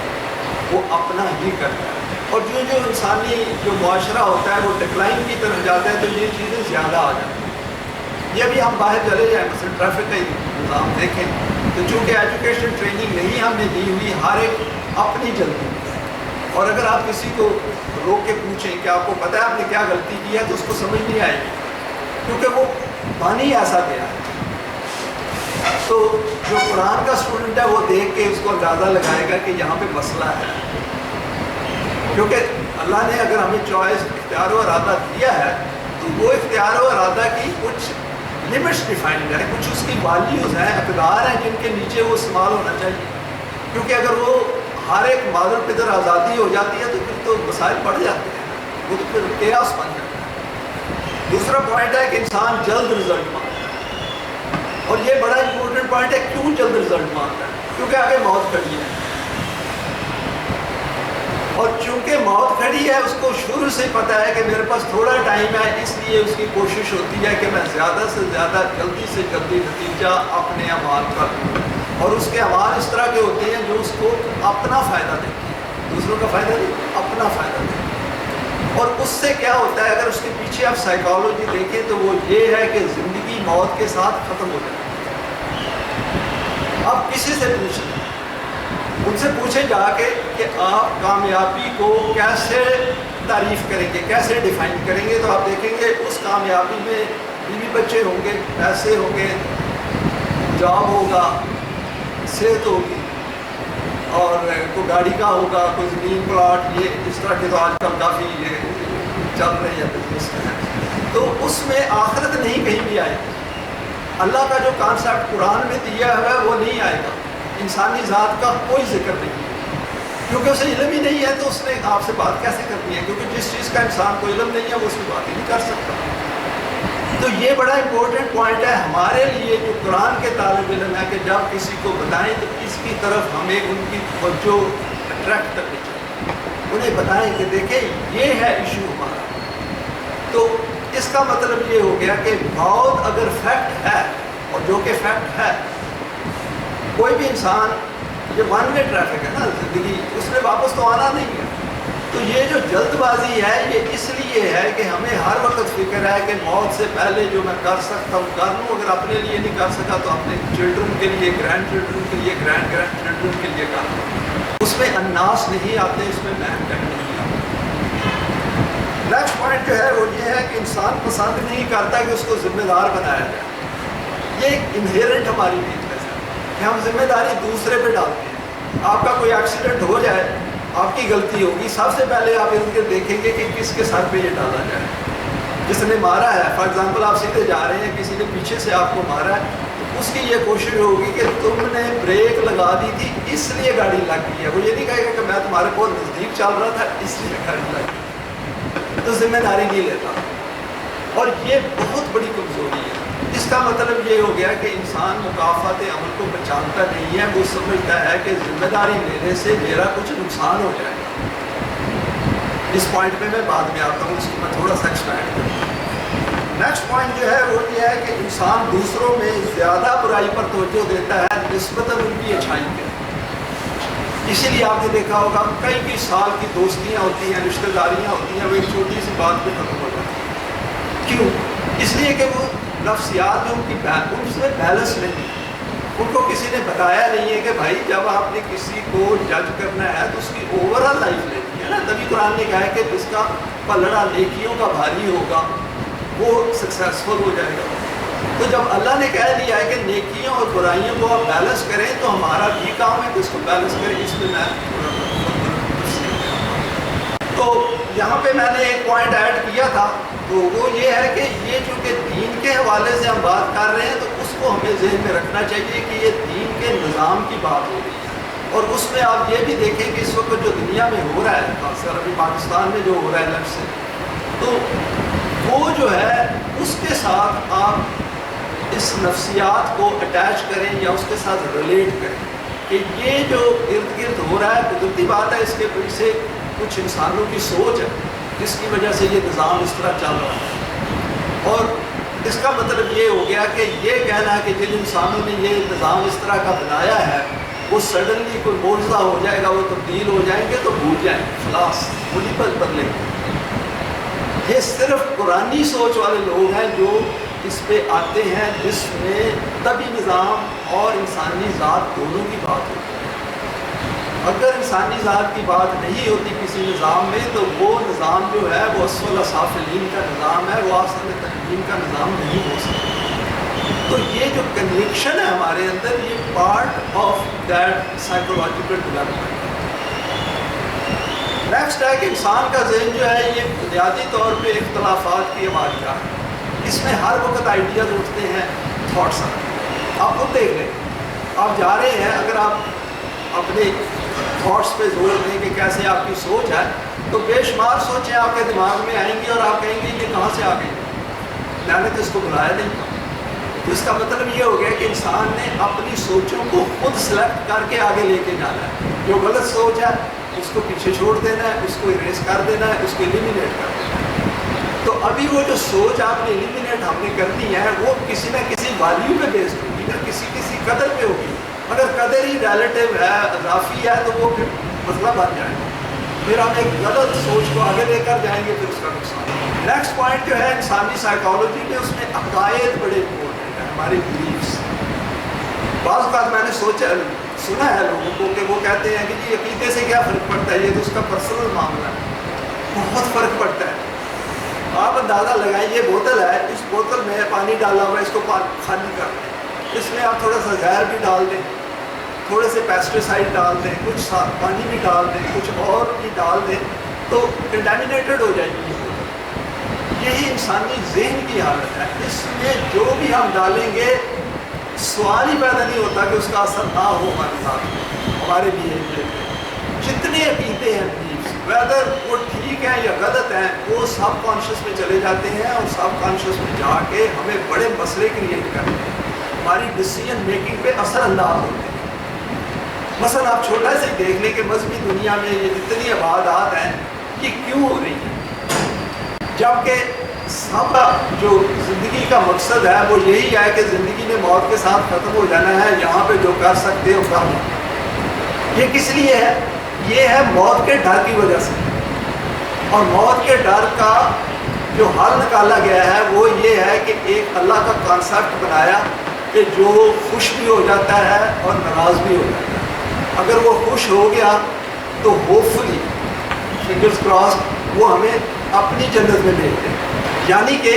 وہ اپنا ہی کرتا ہے۔ اور جو انسانی جو معاشرہ ہوتا ہے وہ ڈکلائن کی طرف جاتا ہے تو یہ چیزیں زیادہ آ جاتی ہیں۔ یہ بھی ہم باہر چلے جائیں، مثلا ٹریفک کا نظام دیکھیں تو چونکہ ایجوکیشن ٹریننگ نہیں ہم نے دی ہوئی، ہر ایک اپنی جلدی ہے۔ اور اگر آپ کسی کو روک کے پوچھیں کہ آپ کو پتہ ہے آپ نے کیا غلطی کی ہے تو اس کو سمجھ نہیں آئے گی، کیونکہ وہ پانی ایسا گیا ہے۔ تو جو قرآن کا اسٹوڈنٹ ہے وہ دیکھ کے اس کو اندازہ لگائے گا کہ یہاں پہ مسئلہ ہے، کیونکہ اللہ نے اگر ہمیں چوائس، اختیار و ارادہ دیا ہے تو وہ اختیار و ارادہ کی کچھ لمٹس ڈیفائنڈ ہے، کچھ اس کی ویلیوز ہیں، اقدار ہیں جن کے نیچے وہ استعمال ہونا چاہیے۔ کیونکہ اگر وہ ہر ایک مادر پدر آزادی ہو جاتی ہے تو پھر تو مسائل بڑھ جاتے ہیں، وہ تو پھر کیاس بن جاتا ہے۔ دوسرا پوائنٹ ہے کہ انسان جلد رزلٹ مانگتا ہے، اور یہ بڑا امپورٹنٹ پوائنٹ ہے۔ کیوں جلد رزلٹ مانگتا ہے؟ کیونکہ آگے موت کھڑی ہے، اور چونکہ موت کھڑی ہے اس کو شروع سے پتہ ہے کہ میرے پاس تھوڑا ٹائم ہے، اس لیے اس کی کوشش ہوتی ہے کہ میں زیادہ سے زیادہ جلدی سے جلدی نتیجہ اپنے اعمال کا لوں۔ اور اس کے اعمال اس طرح کے ہوتے ہیں جو اس کو اپنا فائدہ دیتے ہیں، دوسروں کا فائدہ نہیں، اپنا فائدہ دیتے ہیں۔ اور اس سے کیا ہوتا ہے، اگر اس کے پیچھے آپ سائیکالوجی دیکھیں تو وہ یہ ہے کہ زندگی موت کے ساتھ ختم ہو جاتی ہے۔ اب کسی سے پوچھ لیں ان سے پوچھیں جا کے کہ آپ کامیابی کو کیسے تعریف کریں گے، کیسے ڈیفائن کریں گے، تو آپ دیکھیں گے اس کامیابی میں بیوی بچے ہوں گے، پیسے ہوں گے، جاب ہوگا، صحت ہوگی، اور کوئی گاڑی کا ہوگا، کوئی زمین پلاٹ، یہ اس طرح کے تو آج کل کافی یہ چل رہے ہیں بزنس میں، تو اس میں آخرت نہیں کہیں بھی آئے گی۔ اللہ کا جو کانسیپٹ قرآن میں دیا ہوا ہے وہ نہیں آئے گا، انسانی ذات کا کوئی ذکر نہیں ہے، کیونکہ اسے علم ہی نہیں ہے تو اس نے آپ سے بات کیسے کرنی ہے، کیونکہ جس چیز کا انسان کو علم نہیں ہے وہ اس کی بات ہی نہیں کر سکتا۔ تو یہ بڑا امپورٹنٹ پوائنٹ ہے ہمارے لیے جو قرآن کے طالب علم ہے کہ جب کسی کو بتائیں تو اس کی طرف ہمیں ان کی توجہ اٹریکٹ کرنی چاہیے، انہیں بتائیں کہ دیکھیں یہ ہے ایشو ہمارا۔ تو اس کا مطلب یہ ہو گیا کہ بہت اگر فیکٹ ہے، اور جو کہ فیکٹ ہے، کوئی بھی انسان، یہ ون وے ٹریفک ہے نا زندگی، اس میں واپس تو آنا نہیں ہے، تو یہ جو جلد بازی ہے یہ اس لیے ہے کہ ہمیں ہر وقت فکر ہے کہ موت سے پہلے جو میں کر سکتا ہوں کر لوں، اگر اپنے لیے نہیں کر سکا تو اپنے چلڈرن کے لیے، گرینڈ چلڈرن کے لیے، گرینڈ گرینڈ چلڈرن کے لیے کر لوں۔ اس میں اناس نہیں آتے، اس میں مینکینڈ نہیں آتے۔ نیکسٹ پوائنٹ جو ہے وہ یہ ہے کہ انسان پسند نہیں کرتا کہ اس کو ذمہ دار بنایا جائے۔ یہ ایک انہیرنٹ ہماری ویکنیس ہے کہ ہم ذمہ داری دوسرے پہ ڈالتے ہیں۔ آپ کا کوئی ایکسیڈنٹ ہو جائے، آپ کی غلطی ہوگی، سب سے پہلے آپ ارد گرد دیکھیں گے کہ کس کے سر پہ یہ ڈالا جائے۔ جس نے مارا ہے، فار ایگزامپل آپ سیدھے جا رہے ہیں، کسی نے پیچھے سے آپ کو مارا ہے، تو اس کی یہ کوشش ہوگی کہ تم نے بریک لگا دی تھی اس لیے گاڑی لگ گئی ہے، وہ یہ نہیں کہے گا کہ میں تمہارے بہت نزدیک چل رہا تھا اس لیے گاڑی لگ گئی، تو ذمہ داری نہیں لیتا۔ اور یہ بہت بڑی کمزوری ہے۔ اس کا مطلب یہ ہو گیا کہ انسان مکافات عمل کو پہچانتا نہیں ہے، وہ سمجھتا ہے کہ ذمہ داری لینے سے میرا کچھ نقصان ہو جائے گا۔ اس پوائنٹ پہ میں بعد میں آتا ہوں، اس کو میں تھوڑا سا ایکسپینڈ کروں۔ نیکسٹ پوائنٹ جو ہے وہ یہ ہے کہ انسان دوسروں میں زیادہ برائی پر توجہ دیتا ہے نسبتاً ان کی اچھائی کے۔ اسی لیے آپ نے دیکھا ہوگا کئی سال کی دوستیاں ہوتی ہیں، رشتہ داریاں ہوتی ہیں، وہ ایک چھوٹی سی بات پہ ختم ہو جاتی ہیں۔ کیوں؟ اس لیے کہ وہ نفسیات میں ان میں بیلنس نہیں ہے۔ ان کو کسی نے بتایا نہیں ہے کہ بھائی جب آپ نے کسی کو جج کرنا ہے تو اس کی اوور آل لائف لینی ہے نا، تبھی قرآن نے کہا ہے کہ جس کا پلڑا نیکیوں کا بھاری ہوگا وہ سکسیسفل ہو جائے گا۔ تو جب اللہ نے کہہ دیا ہے کہ نیکیوں اور برائیوں کو آپ بیلنس کریں تو ہمارا بھی کام ہے کہ اس کو بیلنس کریں۔ اس میں تو یہاں پہ میں نے ایک پوائنٹ ایڈ کیا تھا، تو وہ یہ ہے کہ یہ چونکہ دین کے حوالے سے ہم بات کر رہے ہیں تو اس کو ہمیں ذہن میں رکھنا چاہیے کہ یہ دین کے نظام کی بات ہو رہی ہے، اور اس میں آپ یہ بھی دیکھیں کہ اس وقت جو دنیا میں ہو رہا ہے، خاص طور ابھی پاکستان میں جو ہو رہا ہے لفظ سے، تو وہ جو ہے اس کے ساتھ آپ اس نفسیات کو اٹیچ کریں یا اس کے ساتھ ریلیٹ کریں کہ یہ جو ارد گرد ہو رہا ہے قدرتی بات ہے، اس کے پیچھے کچھ انسانوں کی سوچ ہے جس کی وجہ سے یہ نظام اس طرح چل رہا ہے۔ اور اس کا مطلب یہ ہو گیا کہ یہ کہنا ہے کہ جن انسانوں نے یہ نظام اس طرح کا بنایا ہے وہ سڈنلی کوئی معجزہ ہو جائے گا، وہ تبدیل ہو جائیں گے تو بھول جائیں گے، خلاص وہی پر بدلیں گے۔ یہ صرف قرآنی سوچ والے لوگ ہیں جو اس پہ آتے ہیں جس میں طبی نظام اور انسانی ذات دونوں کی بات ہوتی ہے۔ اگر انسانی ذات کی بات نہیں ہوتی کسی نظام میں تو وہ نظام جو ہے وہ اسفل سافلین کا نظام ہے، وہ آسن تقدیم کا نظام نہیں ہو سکتا۔ تو یہ جو کنوکشن ہے ہمارے اندر، یہ part of that psychological development ہے۔ نیکسٹ ہے کہ انسان کا ذہن جو ہے یہ بنیادی طور پہ اختلافات کی آبادی ہے، اس میں ہر وقت آئیڈیاز اٹھتے ہیں، تھاٹس آتے ہیں۔ آپ خود دیکھ لیں، آپ جا رہے ہیں، اگر آپ اپنے تھاٹس پہ زور دیں کہ کیسے آپ کی سوچ ہے تو بے شمار سوچیں آپ کے دماغ میں آئیں گی اور آپ کہیں گے یہ کہاں سے آ گئی، میں نے تو اس کو بلایا نہیں تھا۔ تو اس کا مطلب یہ ہو گیا کہ انسان نے اپنی سوچوں کو خود سلیکٹ کر کے آگے لے کے جانا ہے۔ جو غلط سوچ ہے اس کو پیچھے چھوڑ دینا ہے، اس کو اریز کر دینا ہے، اس کو ایلیمینیٹ کر دینا ہے۔ تو ابھی وہ جو سوچ آپ نے ایلیمینیٹ ہم نے کرنی ہے وہ کسی نہ کسی ویلیو پہ بیسڈ ہوگی نا، کسی قدر پہ ہوگی۔ اگر قدر ہی ریلیٹیو ہے، اضافی ہے، تو وہ پھر مسئلہ بن جائے گا، پھر ہم ایک غلط سوچ کو آگے لے کر جائیں گے، پھر اس کا نقصان۔ نیکسٹ پوائنٹ جو ہے انسانی سائیکالوجی میں، اس میں عقائد بڑے امپورٹنٹ ہیں، ہماری بلیفس۔ بعض اوقات میں نے سنا ہے لوگوں کو کہ وہ کہتے ہیں کہ جی عقیدے سے کیا فرق پڑتا ہے، یہ تو اس کا پرسنل معاملہ ہے. بہت فرق پڑتا ہے. آپ اندازہ لگائیں، یہ بوتل ہے، اس بوتل میں پانی ڈالا ہوا ہے، اس کو خالی کر دیں، اس میں آپ تھوڑا سا زہر بھی ڈال دیں، تھوڑے سے پیسٹیسائڈ ڈال دیں، کچھ پانی بھی ڈال دیں، کچھ اور بھی ڈال دیں، تو کنٹامینیٹڈ ہو جائے گی. یہی انسانی ذہن کی حالت ہے. اس میں جو بھی ہم ڈالیں گے سوال ہی پیدا نہیں ہوتا کہ اس کا اثر نہ ہو ہمارے ساتھ، ہمارے بیہیویئر پہ. جتنے عقیدے ہیں ویدر وہ ٹھیک ہیں یا غلط ہیں، وہ سب کانشیس میں چلے جاتے ہیں اور سب کانشیس میں جا کے ہمیں بڑے مسئلے کریٹ کرتے ہیں، ہماری ڈیسیجن میکنگ پہ اثر انداز ہوتے ہیں. مثلا آپ چھوٹا سے ہی دیکھ لیں کہ مذہبی دنیا میں یہ جتنی عبادات ہیں یہ کیوں ہو رہی ہیں، جبکہ سب جو زندگی کا مقصد ہے وہ یہی ہے کہ زندگی نے موت کے ساتھ ختم ہو جانا ہے، یہاں پہ جو کر سکتے ہو کر لو. یہ کس لیے ہے؟ یہ ہے موت کے ڈر کی وجہ سے. اور موت کے ڈر کا جو حل نکالا گیا ہے وہ یہ ہے کہ ایک اللہ کا کانسیپٹ بنایا کہ جو خوش بھی ہو جاتا ہے اور ناراض بھی ہو جاتا ہے. اگر وہ خوش ہو گیا تو ہوپ فلی فنگرز کراسڈ وہ ہمیں اپنی جنت میں بھیجتے ہیں. یعنی کہ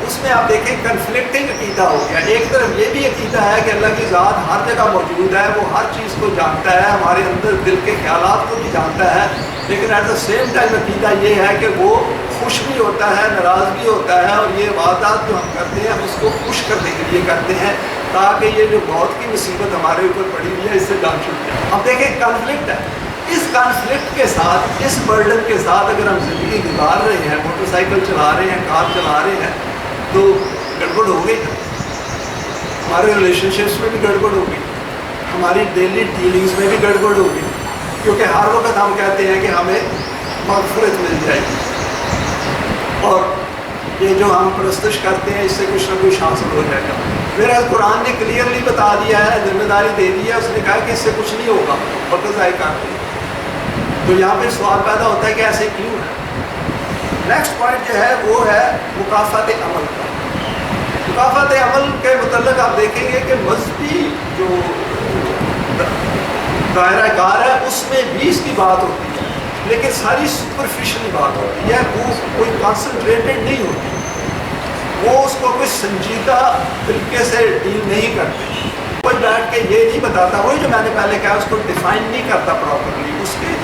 اس میں آپ دیکھیں کنفلکٹنگ عقیدہ ہو گیا. ایک طرف یہ بھی عقیدہ ہے کہ اللہ کی ذات ہر جگہ موجود ہے، وہ ہر چیز کو جانتا ہے، ہمارے اندر دل کے خیالات کو بھی جانتا ہے، لیکن ایٹ دا سیم ٹائم عقیدہ یہ ہے کہ وہ خوش بھی ہوتا ہے، ناراض بھی ہوتا ہے، اور یہ عبادات جو ہم کرتے ہیں اس کو خوش کرنے کے لیے کرتے ہیں تاکہ یہ جو موت کی مصیبت ہمارے اوپر پڑی ہوئی ہے اس سے جان چھوٹ جائے. اب دیکھیں کنفلکٹ ہے، اس کانفلکٹ کے ساتھ، اس برڈن کے ساتھ اگر ہم زندگی گزار رہے ہیں، موٹر سائیکل چلا رہے ہیں، کار چلا رہے ہیں، تو گڑبڑ ہو گئی. ہمارے ریلیشن شپس میں بھی گڑبڑ ہو گئی، ہماری ڈیلی ڈیلنگس میں بھی گڑبڑ ہو گئی، کیونکہ ہر وقت ہم کہتے ہیں کہ ہمیں مغفرت مل جائے گی، اور یہ جو ہم پرستش کرتے ہیں اس سے کچھ نہ کچھ حاصل ہو جائے گا. میرا قرآن نے کلیئرلی بتا دیا ہے، ذمہ داری دے دی ہے، اس نے کہا کہ اس سے کچھ نہیں ہوگا، وقت ضائع کرتے ہیں. تو یہاں پہ سوال پیدا ہوتا ہے کہ ایسے کیوں ہے. نیکسٹ پوائنٹ جو ہے وہ ہے مکافات عمل کا. مکافات عمل کے متعلق آپ دیکھیں گے کہ مذہبی جو دائرہ کار ہے اس میں بھی اس کی بات ہوتی ہے، لیکن ساری سپرفیشلی بات ہوتی ہے، وہ کوئی کانسنٹریٹڈ نہیں ہوتی، وہ اس کو کوئی سنجیدہ طریقے سے ڈیل نہیں کرتے. کوئی بیٹھ کے یہ نہیں بتاتا، وہی جو میں نے پہلے کہا اس کو ڈیفائن نہیں کرتا پراپرلی، اس کے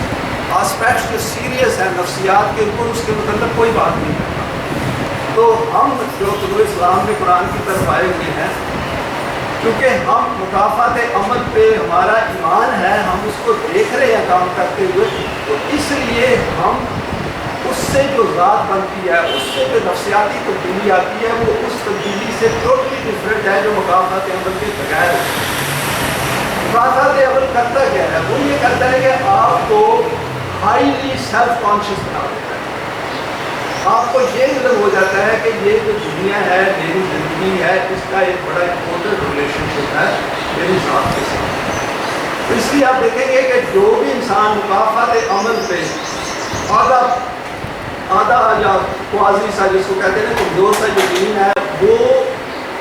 آسپیکٹس جو سیریس ہیں نفسیات کے اوپر اس کے متعلق کوئی بات نہیں کرتا. تو ہم جو طلوع اسلام میں قرآن کی طرف آئے ہوئے ہیں، کیونکہ ہم مکافات عمل پہ ہمارا ایمان ہے، ہم اس کو دیکھ رہے ہیں کام کرتے ہوئے، تو اس لیے ہم اس سے جو ذات بنتی ہے، اس سے جو نفسیاتی تبدیلی آتی ہے، وہ اس تبدیلی سے ٹوٹلی ڈفرینٹ ہے جو مکافات عمل کے بغیر ہے. مکافات عمل کرتا کیا ہے؟ وہ یہ کرتا ہے کہ آپ کو ہائیلی سیلف کانشیس بنا دیتا ہے. آپ کو یہ علم ہو جاتا ہے کہ یہ جو دنیا ہے، میری زندگی ہے، اس کا ایک بڑا امپورٹنٹ ریلیشن شپ ہے میری ذات کے ساتھ. تو اس لیے آپ دیکھیں گے کہ جو بھی انسان مکافات عمل پہ آدھا یا قواضی سا جس کو کہتے ہیں کمزور سا یقین ہے، وہ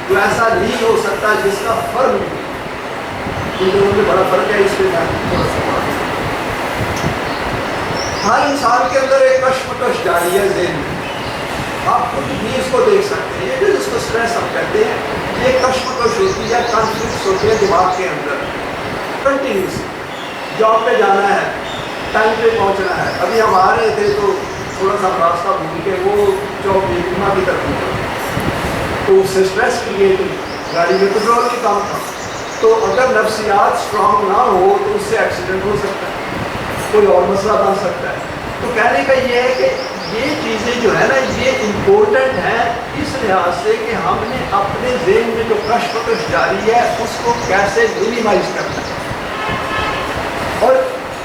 جو ایسا نہیں ہو سکتا جس کا فرق نہیں. ان دونوں میں بڑا فرق ہے، اس لیے ہر انسان کے اندر ایک کشمکش جاری ہے ذہن میں. آپ خود بھی اس کو دیکھ سکتے ہیں، یہ جو جس کو اسٹریس ہم کہتے ہیں، یہ کشمکش ہوتی ہے، کانفلکٹس ہوتی ہے دماغ کے اندر کنٹینیوس. جاب پہ جانا ہے، ٹائم پہ پہنچنا ہے. ابھی ہم آ رہے تھے تو تھوڑا سا راستہ بھول کے وہ جاب بیما کی طرف پہنچا، تو اس سے اسٹریس کریٹ ہوئی، گاڑی میں پیٹرول کی کام تھا. تو اگر نفسیات اسٹرانگ نہ ہو تو اس سے ایکسیڈنٹ ہو سکتا ہے، کوئی اور مسئلہ بن سکتا ہے. تو کہنے کا یہ ہے کہ یہ چیزیں جو ہے نا یہ امپورٹنٹ ہیں اس لحاظ سے کہ ہم نے اپنے ذہن میں جو کشمکش جاری ہے اس کو کیسے منیمائز کرنا ہے،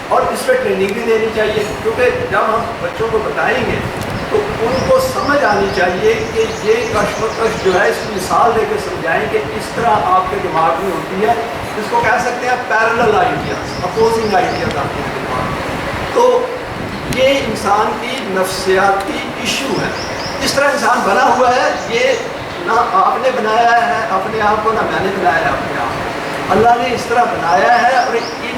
اور اس پہ ٹریننگ بھی دینی چاہیے. کیونکہ جب ہم بچوں کو بتائیں گے تو ان کو سمجھ آنی چاہیے کہ یہ کشمکش جو ہے اس کی مثال دے کے سمجھائیں کہ اس طرح آپ کے دماغ میں ہوتی ہے. اس کو کہہ سکتے ہیں پیرلل آئیڈیاز، اپوزنگ آئیڈیاز آتے ہیں دماغ میں. تو یہ انسان کی نفسیاتی ایشو ہے. اس طرح انسان بنا ہوا ہے، یہ نہ آپ نے بنایا ہے اپنے آپ کو، نہ میں نے بنایا ہے اپنے آپ کو. اللہ نے اس طرح بنایا ہے، اور ان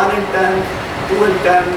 1 in 10, 2 in 10,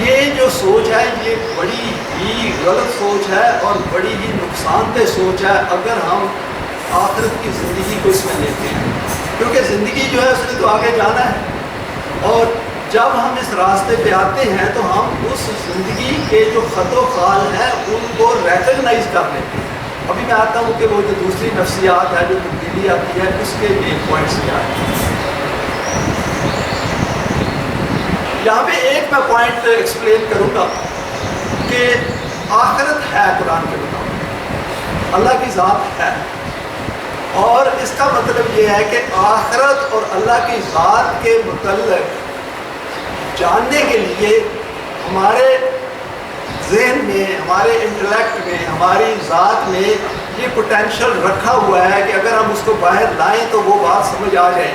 یہ جو سوچ ہے یہ بڑی ہی غلط سوچ ہے اور بڑی ہی نقصان دہ سوچ ہے اگر ہم آخرت کی زندگی کو اس میں لیتے ہیں، کیونکہ زندگی جو ہے اس نے تو آگے جانا ہے، اور جب ہم اس راستے پہ آتے ہیں تو ہم اس زندگی کے جو خط و خال ہیں ان کو ریکگنائز کر لیتے ہیں۔ ابھی میں آتا ہوں کہ وہ جو دوسری نفسیات ہے جو تبدیلی آتی ہے اس کے مین پوائنٹس کیا ہے۔ یہاں پہ ایک میں پوائنٹ ایکسپلین کروں گا کہ آخرت ہے قرآن کے مطابق، اللہ کی ذات ہے، اور اس کا مطلب یہ ہے کہ آخرت اور اللہ کی ذات کے متعلق جاننے کے لیے ہمارے ذہن میں، ہمارے انٹلیکٹ میں، ہماری ذات میں یہ پوٹینشیل رکھا ہوا ہے کہ اگر ہم اس کو باہر لائیں تو وہ بات سمجھ آ جائے،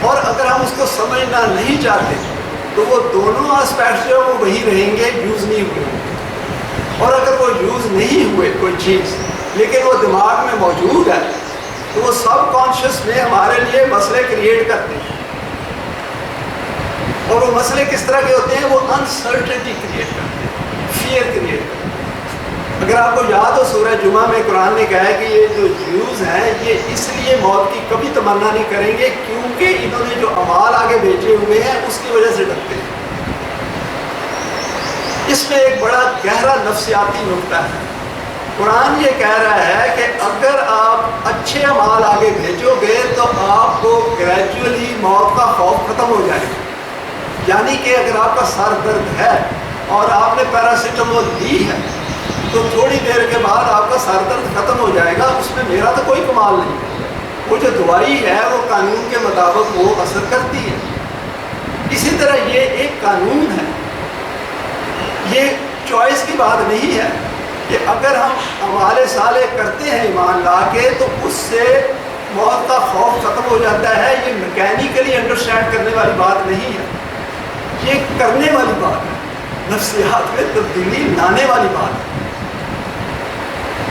اور اگر ہم اس کو سمجھنا نہیں چاہتے تو وہ دونوں آسپیکٹس جو وہ وہی رہیں گے، یوز نہیں ہوئے ہوں گے۔ اور اگر وہ یوز نہیں ہوئے کوئی چیز لیکن وہ دماغ میں موجود ہے تو وہ سب کانشیس میں ہمارے لیے مسئلے کریٹ کرتے ہیں، اور وہ مسئلے کس طرح کے ہوتے ہیں؟ وہ انسرٹنٹی کریٹ کرتے ہیں، فیئر کریٹ کرتے ہیں۔ اگر آپ کو یاد ہو سورہ جمعہ میں قرآن نے کہا ہے کہ یہ جو جیوز ہیں یہ اس لیے موت کی کبھی تمنا نہیں کریں گے کیونکہ انہوں نے جو اعمال آگے بھیجے ہوئے ہیں اس کی وجہ سے ڈرتے ہیں۔ اس میں ایک بڑا گہرا نفسیاتی نقطہ ہے۔ قرآن یہ کہہ رہا ہے کہ اگر آپ اچھے اعمال آگے بھیجو گے تو آپ کو گریجولی موت کا خوف ختم ہو جائے گا، یعنی کہ اگر آپ کا سر درد ہے اور آپ نے پیراسیٹامول لی ہے تو تھوڑی دیر کے بعد آپ کا سر درد ختم ہو جائے گا، اس میں میرا تو کوئی کمال نہیں۔ وہ جو دوائی ہے وہ قانون کے مطابق وہ اثر کرتی ہے۔ اسی طرح یہ ایک قانون ہے، یہ چوائس کی بات نہیں ہے کہ اگر ہم اعمال صالح کرتے ہیں ایمان لا کے تو اس سے موت کا خوف ختم ہو جاتا ہے۔ یہ میکینیکلی انڈرسٹینڈ کرنے والی بات نہیں ہے، یہ کرنے والی بات ہے، نفسیات میں تبدیلی لانے والی بات ہے۔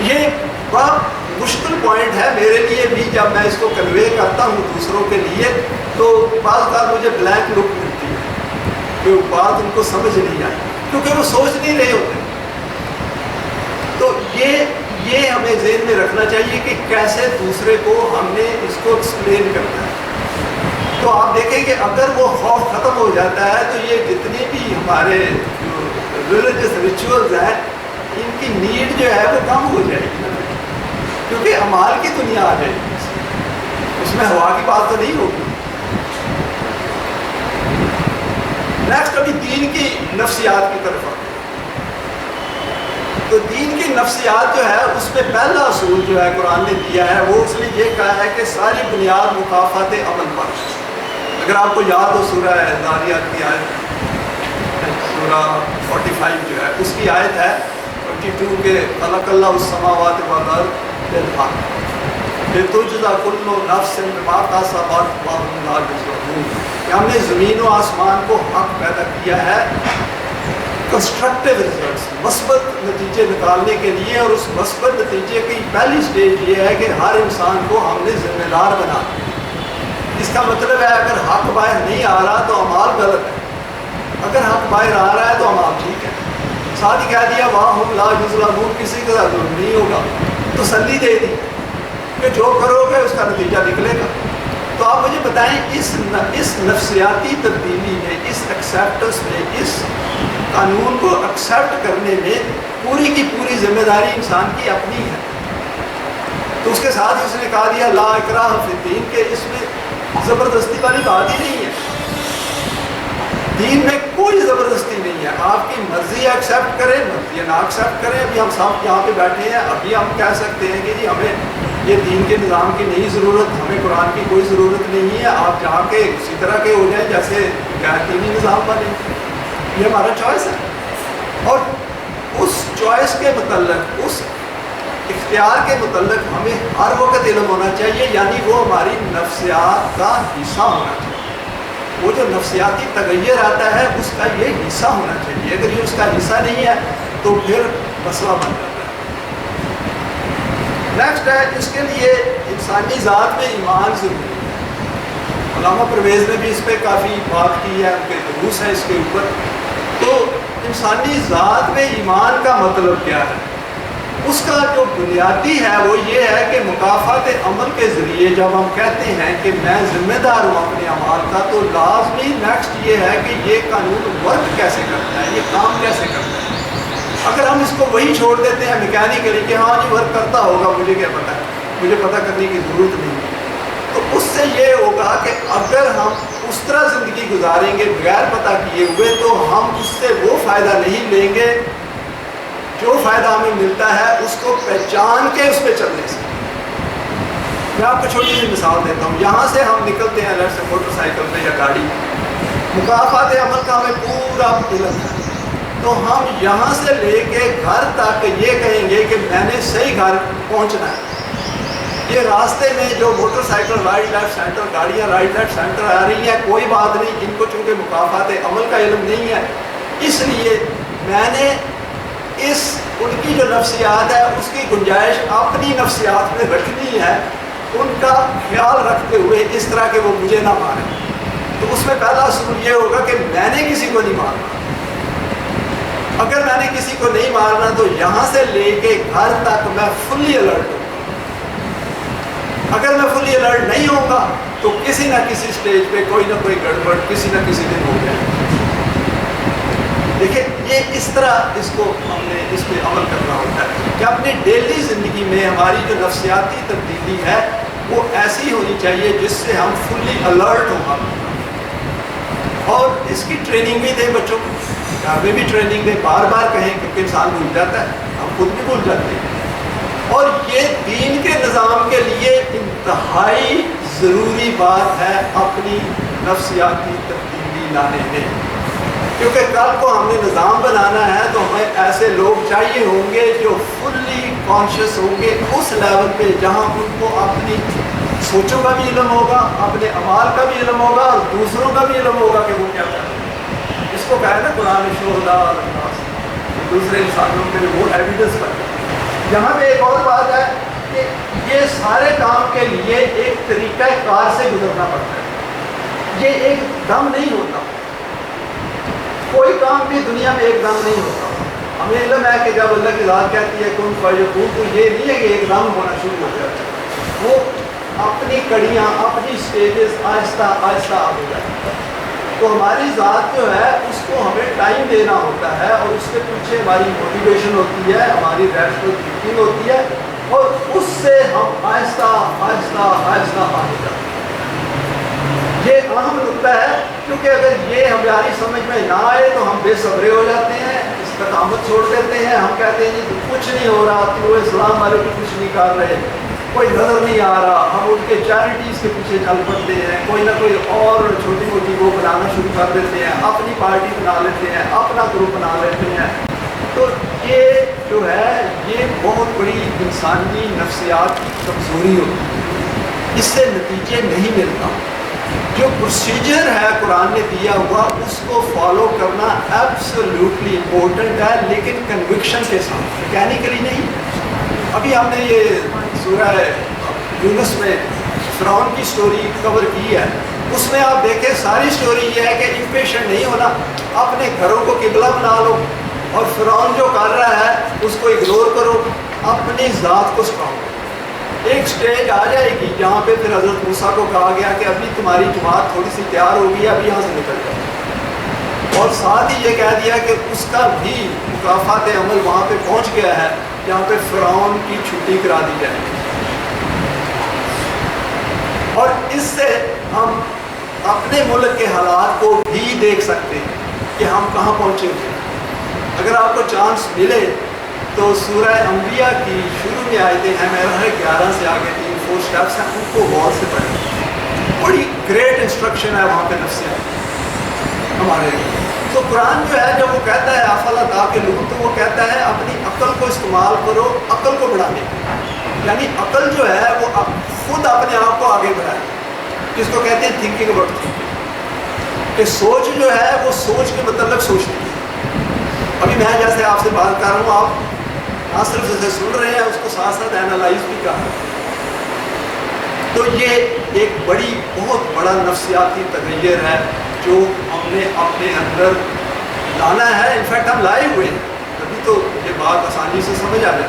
یہ بڑا مشکل پوائنٹ ہے میرے لیے بھی، جب میں اس کو کنوے کرتا ہوں دوسروں کے لیے تو بعض بار مجھے بلینک لک ملتی ہے کہ بات ان کو سمجھ نہیں آئی کیونکہ وہ سوچ نہیں رہے ہوتے۔ تو یہ ہمیں ذہن میں رکھنا چاہیے کہ کیسے دوسرے کو ہم نے اس کو ایکسپلین کرنا ہے۔ تو آپ دیکھیں کہ اگر وہ خوف ختم ہو جاتا ہے تو یہ جتنے بھی ہمارے جو ریلیجس ریچولز ہیں ان کی نیڈ جو ہے وہ کم ہو جائے گی، کیونکہ اعمال کی دنیا آ جائے گی، اس میں ہوا کی بات تو نہیں ہوگی۔ نیکسٹ ابھی دین کی نفسیات کی طرف آتے ہیں۔ تو دین کی نفسیات جو ہے اس میں پہلا اصول جو ہے قرآن نے دیا ہے وہ اس نے یہ کہا ہے کہ ساری بنیاد مکافات عمل پر۔ اگر آپ کو یاد ہو سورہ ذاریات کی آیت، سورہ 45 جو ہے اس کی آیت ہے 22 کے خلق اللہ السماوات والارض بالحق لتجزی کل نفس بما کسبت وهم لا یظلمون، کہ ہم نے زمین و آسمان کو حق پیدا کیا ہے کنسٹرکٹیو ریزلٹس، مثبت نتیجے نکالنے کے لیے، اور اس مثبت نتیجے کی پہلی سٹیج یہ ہے کہ ہر انسان کو ہم نے ذمہ دار بنا دیا۔ اس کا مطلب ہے اگر حق باہر نہیں آ رہا تو اعمال غلط ہے، اگر حق باہر آ رہا ہے تو اعمال ٹھیک ہے۔ ساتھ ہی کہہ دیا وَهُمْ لَا يُظْلَمُونَ، کسی کا ظلم نہیں ہوگا، تسلی دے دی کہ جو کرو گے اس کا نتیجہ نکلے گا۔ تو آپ مجھے بتائیں اس نفسیاتی تبدیلی میں، اس ایکسیپٹنس میں، اس قانون کو ایکسیپٹ کرنے میں پوری کی پوری ذمہ داری انسان کی اپنی ہے۔ تو اس کے ساتھ ہی اس نے کہا دیا لا اکراہ فی الدین، کہ اس میں زبردستی والی بات ہی نہیں ہے، دین میں کوئی زبردستی نہیں ہے، آپ کی مرضی ایکسیپٹ کریں، مرضی نہ ایکسیپٹ کریں۔ ابھی ہم سب یہاں پہ بیٹھے ہیں، ابھی ہم کہہ سکتے ہیں کہ جی ہمیں یہ دین کے نظام کی نہیں ضرورت، ہمیں قرآن کی کوئی ضرورت نہیں ہے، آپ جا کے اسی طرح کے ہو جائیں جیسے غیر دینی نظام بنے، یہ ہمارا چوائس ہے۔ اور اس چوائس کے متعلق، اس اختیار کے متعلق ہمیں ہر وقت علم ہونا چاہیے، یعنی وہ ہماری نفسیات کا حصہ ہونا چاہیے۔ وہ جو نفسیاتی تغیر آتا ہے اس کا یہ حصہ ہونا چاہیے، اگر یہ اس کا حصہ نہیں ہے تو پھر مسئلہ بن جاتا ہے۔ نیکسٹ ہے اس کے لیے انسانی ذات میں ایمان ضروری ہے۔ علامہ پرویز نے بھی اس پہ کافی بات کی ہے، ان کے دروس ہیں اس کے اوپر. تو انسانی ذات میں ایمان کا مطلب کیا ہے؟ اس کا جو بنیادی ہے وہ یہ ہے کہ مکافات عمل کے ذریعے جب ہم کہتے ہیں کہ میں ذمہ دار ہوں اپنے اعمال کا، تو لازمی نیکسٹ یہ ہے کہ یہ قانون ورک کیسے کرتا ہے، یہ کام کیسے کرتا ہے. اگر ہم اس کو وہی چھوڑ دیتے ہیں میکینیکلی کہ ہاں جی ورک کرتا ہوگا، مجھے کیا پتہ ہے، مجھے پتہ کرنے کی ضرورت نہیں ہے، تو اس سے یہ ہوگا کہ اگر ہم اس طرح زندگی گزاریں گے بغیر پتہ کیے ہوئے، تو ہم اس سے وہ فائدہ نہیں لیں گے جو فائدہ ہمیں ملتا ہے اس کو پہچان کے اس پہ چلنے سے. میں آپ کو چھوٹی سی مثال دیتا ہوں. یہاں سے ہم نکلتے ہیں الگ سے موٹر سائیکل پہ یا گاڑی، مکافات عمل کا ہمیں پورا علم ہے، تو ہم یہاں سے لے کے گھر تک یہ کہیں گے کہ میں نے صحیح گھر پہنچنا ہے. یہ راستے میں جو motor cycle right left centre, گاڑیاں رائٹ لیفٹ سینٹر آ رہی ہیں، کوئی بات نہیں، جن کو چونکہ مکافات عمل کا علم نہیں ہے، اس لیے میں نے ان کی جو نفسیات ہے اس کی گنجائش اپنی نفسیات میں رکھنی ہے، ان کا خیال رکھتے ہوئے اس طرح کہ وہ مجھے نہ ماریں. تو اس میں پہلا اصول یہ ہوگا کہ میں نے کسی کو نہیں مارنا. اگر میں نے کسی کو نہیں مارنا تو یہاں سے لے کے گھر تک میں فلی الرٹ ہوں. اگر میں فلی الرٹ نہیں ہوں گا تو کسی نہ کسی سٹیج پہ کوئی نہ کوئی گڑبڑ کسی نہ کسی دن ہو جائے. دیکھیں یہ اس طرح اس کو ہم نے اس پہ عمل کرنا ہوتا ہے کہ اپنی ڈیلی زندگی میں ہماری جو نفسیاتی تبدیلی ہے وہ ایسی ہونی چاہیے جس سے ہم فلی الرٹ ہوں. اور اس کی ٹریننگ بھی دیں بچوں کو، گھر میں بھی ٹریننگ دیں، بار بار کہیں کیونکہ انسان بھول جاتا ہے، ہم خود بھی بھول جاتے ہیں. اور یہ دین کے نظام کے لیے انتہائی ضروری بات ہے اپنی نفسیاتی تبدیلی لانے میں، کیونکہ کل کو ہم نے نظام بنانا ہے تو ہمیں ایسے لوگ چاہیے ہوں گے جو فلی کانشیس ہوں گے اس لیول پہ جہاں ان کو اپنی سوچوں کا بھی علم ہوگا، اپنے اعمال کا بھی علم ہوگا اور دوسروں کا بھی علم ہوگا کہ وہ کیا کر رہے ہیں. اس کو کہا ہے نا قرآن شہداء الناس، دوسرے انسانوں کے وہ ایویڈنس کرتے ہیں. یہاں پہ ایک اور بات ہے کہ یہ سارے کام کے لیے ایک طریقہ کار سے گزرنا پڑتا ہے. یہ ایک دم نہیں ہوتا، کوئی کام بھی دنیا میں ایک دم نہیں ہوتا. ہمیں علم ہے کہ جب اللہ کی ذات کہتی ہے کن فیکون، تو یہ نہیں ہے کہ ایک دم ہونا شروع ہو جاتا ہے، وہ اپنی کڑیاں اپنی سٹیجز آہستہ آہستہ آگے جاتی ہے. تو ہماری ذات جو ہے اس کو ہمیں ٹائم دینا ہوتا ہے اور اس کے پیچھے ہماری موٹیویشن ہوتی ہے، ہماری ریشنل تھنکنگ ہوتی ہے، اور اس سے ہم آہستہ آہستہ آہستہ آگے جاتے ہیں. یہ اہم نقطہ ہے، کیونکہ اگر یہ ہماری سمجھ میں نہ آئے تو ہم بے صبرے ہو جاتے ہیں، استقامت چھوڑ دیتے ہیں. ہم کہتے ہیں جی کچھ نہیں ہو رہا، تو اسلام والے بھی کچھ نہیں کر رہے، کوئی نظر نہیں آ رہا. ہم ان کے چیریٹیز کے پیچھے چل پڑتے ہیں، کوئی نہ کوئی اور چھوٹی موٹی وہ بنانا شروع کر دیتے ہیں، اپنی پارٹی بنا لیتے ہیں، اپنا گروپ بنا لیتے ہیں. تو یہ جو ہے یہ بہت بڑی انسانی نفسیات کی کمزوری ہوتی ہے، اس سے نتیجے نہیں ملتا. جو پروسیجر ہے قرآن نے دیا ہوا اس کو فالو کرنا ایبسلیوٹلی امپورٹنٹ ہے، لیکن کنوکشن کے ساتھ، میکینیکلی نہیں. ابھی ہم نے یہ سورہ یونس میں فرعون کی سٹوری کور کی ہے، اس میں آپ دیکھیں ساری سٹوری یہ ہے کہ امپیشنٹ نہیں ہونا، اپنے گھروں کو قبلہ بنا لو اور فرعون جو کر رہا ہے اس کو اگنور کرو، اپنی ذات کو سکھاؤ. ایک سٹیج آ جائے گی جہاں پہ پھر حضرت موسیٰ کو کہا گیا کہ ابھی تمہاری جماعت تھوڑی سی تیار ہوگی، ابھی یہاں سے نکل جاؤ. اور ساتھ ہی یہ کہہ دیا کہ اس کا بھی مکافات عمل وہاں پہ پہنچ گیا ہے جہاں پہ فرعون کی چھٹی کرا دی جائے. اور اس سے ہم اپنے ملک کے حالات کو بھی دیکھ سکتے ہیں کہ ہم کہاں پہنچے ہوئے. اگر آپ کو چانس ملے تو سورہ انبیاء کی شروع میں آیتیں ہیں، میرا ہے 11 سے آگے 3-4 سٹیپس ہیں، ان کو غور سے پڑھیں. بڑی گریٹ انسٹرکشن ہے وہاں پہ نفسیات ہمارے لیے. تو قرآن جو ہے جب وہ کہتا ہے افلا تعقلون، تو وہ کہتا ہے اپنی عقل کو استعمال کرو عقل کو بڑھانے کے. یعنی عقل جو ہے وہ خود اپنے آپ کو آگے بڑھائے، جس کو کہتے ہیں تھنکنگ اباؤٹ تھنکنگ، کہ سوچ جو ہے وہ سوچ کے متعلق سوچتی ہے. ابھی میں جیسے آپ سے بات کر رہا ہوں، آپ نہ صرف جیسے سن رہے ہیں، اس کو ساتھ ساتھ اینالائز بھی کر رہے ہیں. تو یہ ایک بہت بڑا نفسیاتی تغیر ہے جو ہم نے اپنے اندر لانا ہے. انفیکٹ ہم لائے ہوئے ہیں, تبھی تو یہ بات آسانی سے سمجھ آ جائے.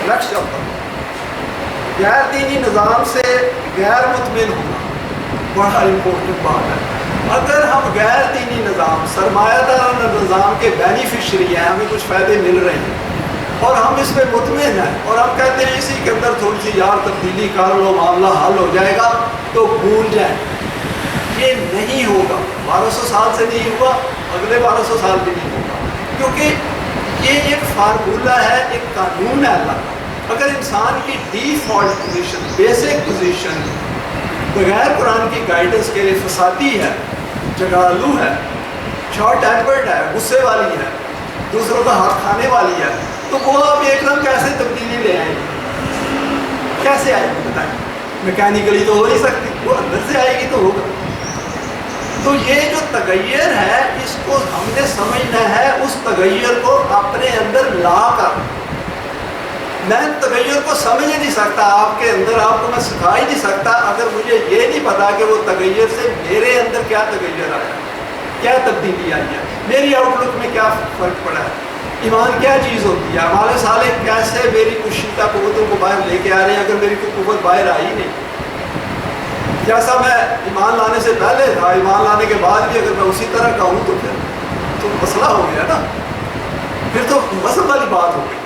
نیکسٹ چلتا ہوں. غیر دینی نظام سے غیر مطمئن ہونا بڑا امپورٹنٹ بات ہے. اگر ہم غیر دینی نظام, سرمایہ دارانہ نظام کے بینیفیشری ہیں, ہمیں کچھ فائدے مل رہے ہیں اور ہم اس پہ مطمئن ہیں اور ہم کہتے ہیں اسی کے اندر تھوڑی سی یار تبدیلی کر لو معاملہ حل ہو جائے گا, تو بھول جائیں. یہ نہیں ہوگا. 1200 سال سے نہیں ہوا, اگلے 1200 سال بھی نہیں ہوگا, کیونکہ یہ ایک فارمولہ ہے, ایک قانون ہے اللہ کا. اگر انسان کی ڈیفالٹ پوزیشن, بیسک پوزیشن بغیر قرآن کی گائیڈنس کے لیے فسادی ہے, جگالو ہے, شارٹ ٹیمپرڈ ہے, غصے والی ہے, دوسروں کا حق کھانے والی ہے, تو وہ آپ ایک دم کیسے تبدیلی لے آئیں گے؟ کیسے آئے گی بتائیں؟ میکینیکلی تو ہو نہیں سکتی, وہ اندر سے آئے گی تو ہوگا. تو یہ جو تغیر ہے اس کو ہم نے سمجھنا ہے, اس تغیر کو اپنے اندر لا کر. میں تغیر کو سمجھ ہی نہیں سکتا آپ کے اندر, آپ کو میں سکھا ہی نہیں سکتا اگر مجھے یہ نہیں پتا کہ وہ تغیر سے میرے اندر کیا تغیر آیا, کیا تبدیلی آئی ہے, میری آؤٹ لک میں کیا فرق پڑا ہے, ایمان کیا چیز ہوتی ہے, ہمارے سالے کیسے میری کشیدہ قوتوں کو باہر لے کے آ رہے ہیں اگر میری کوئی قوت باہر آئی نہیں. جیسا میں ایمان لانے سے پہلے تھا, ایمان لانے کے بعد بھی اگر میں اسی طرح کا ہوں تو پھر تو مسئلہ ہو گیا نا, پھر تو مذہب والی بات ہو گئی.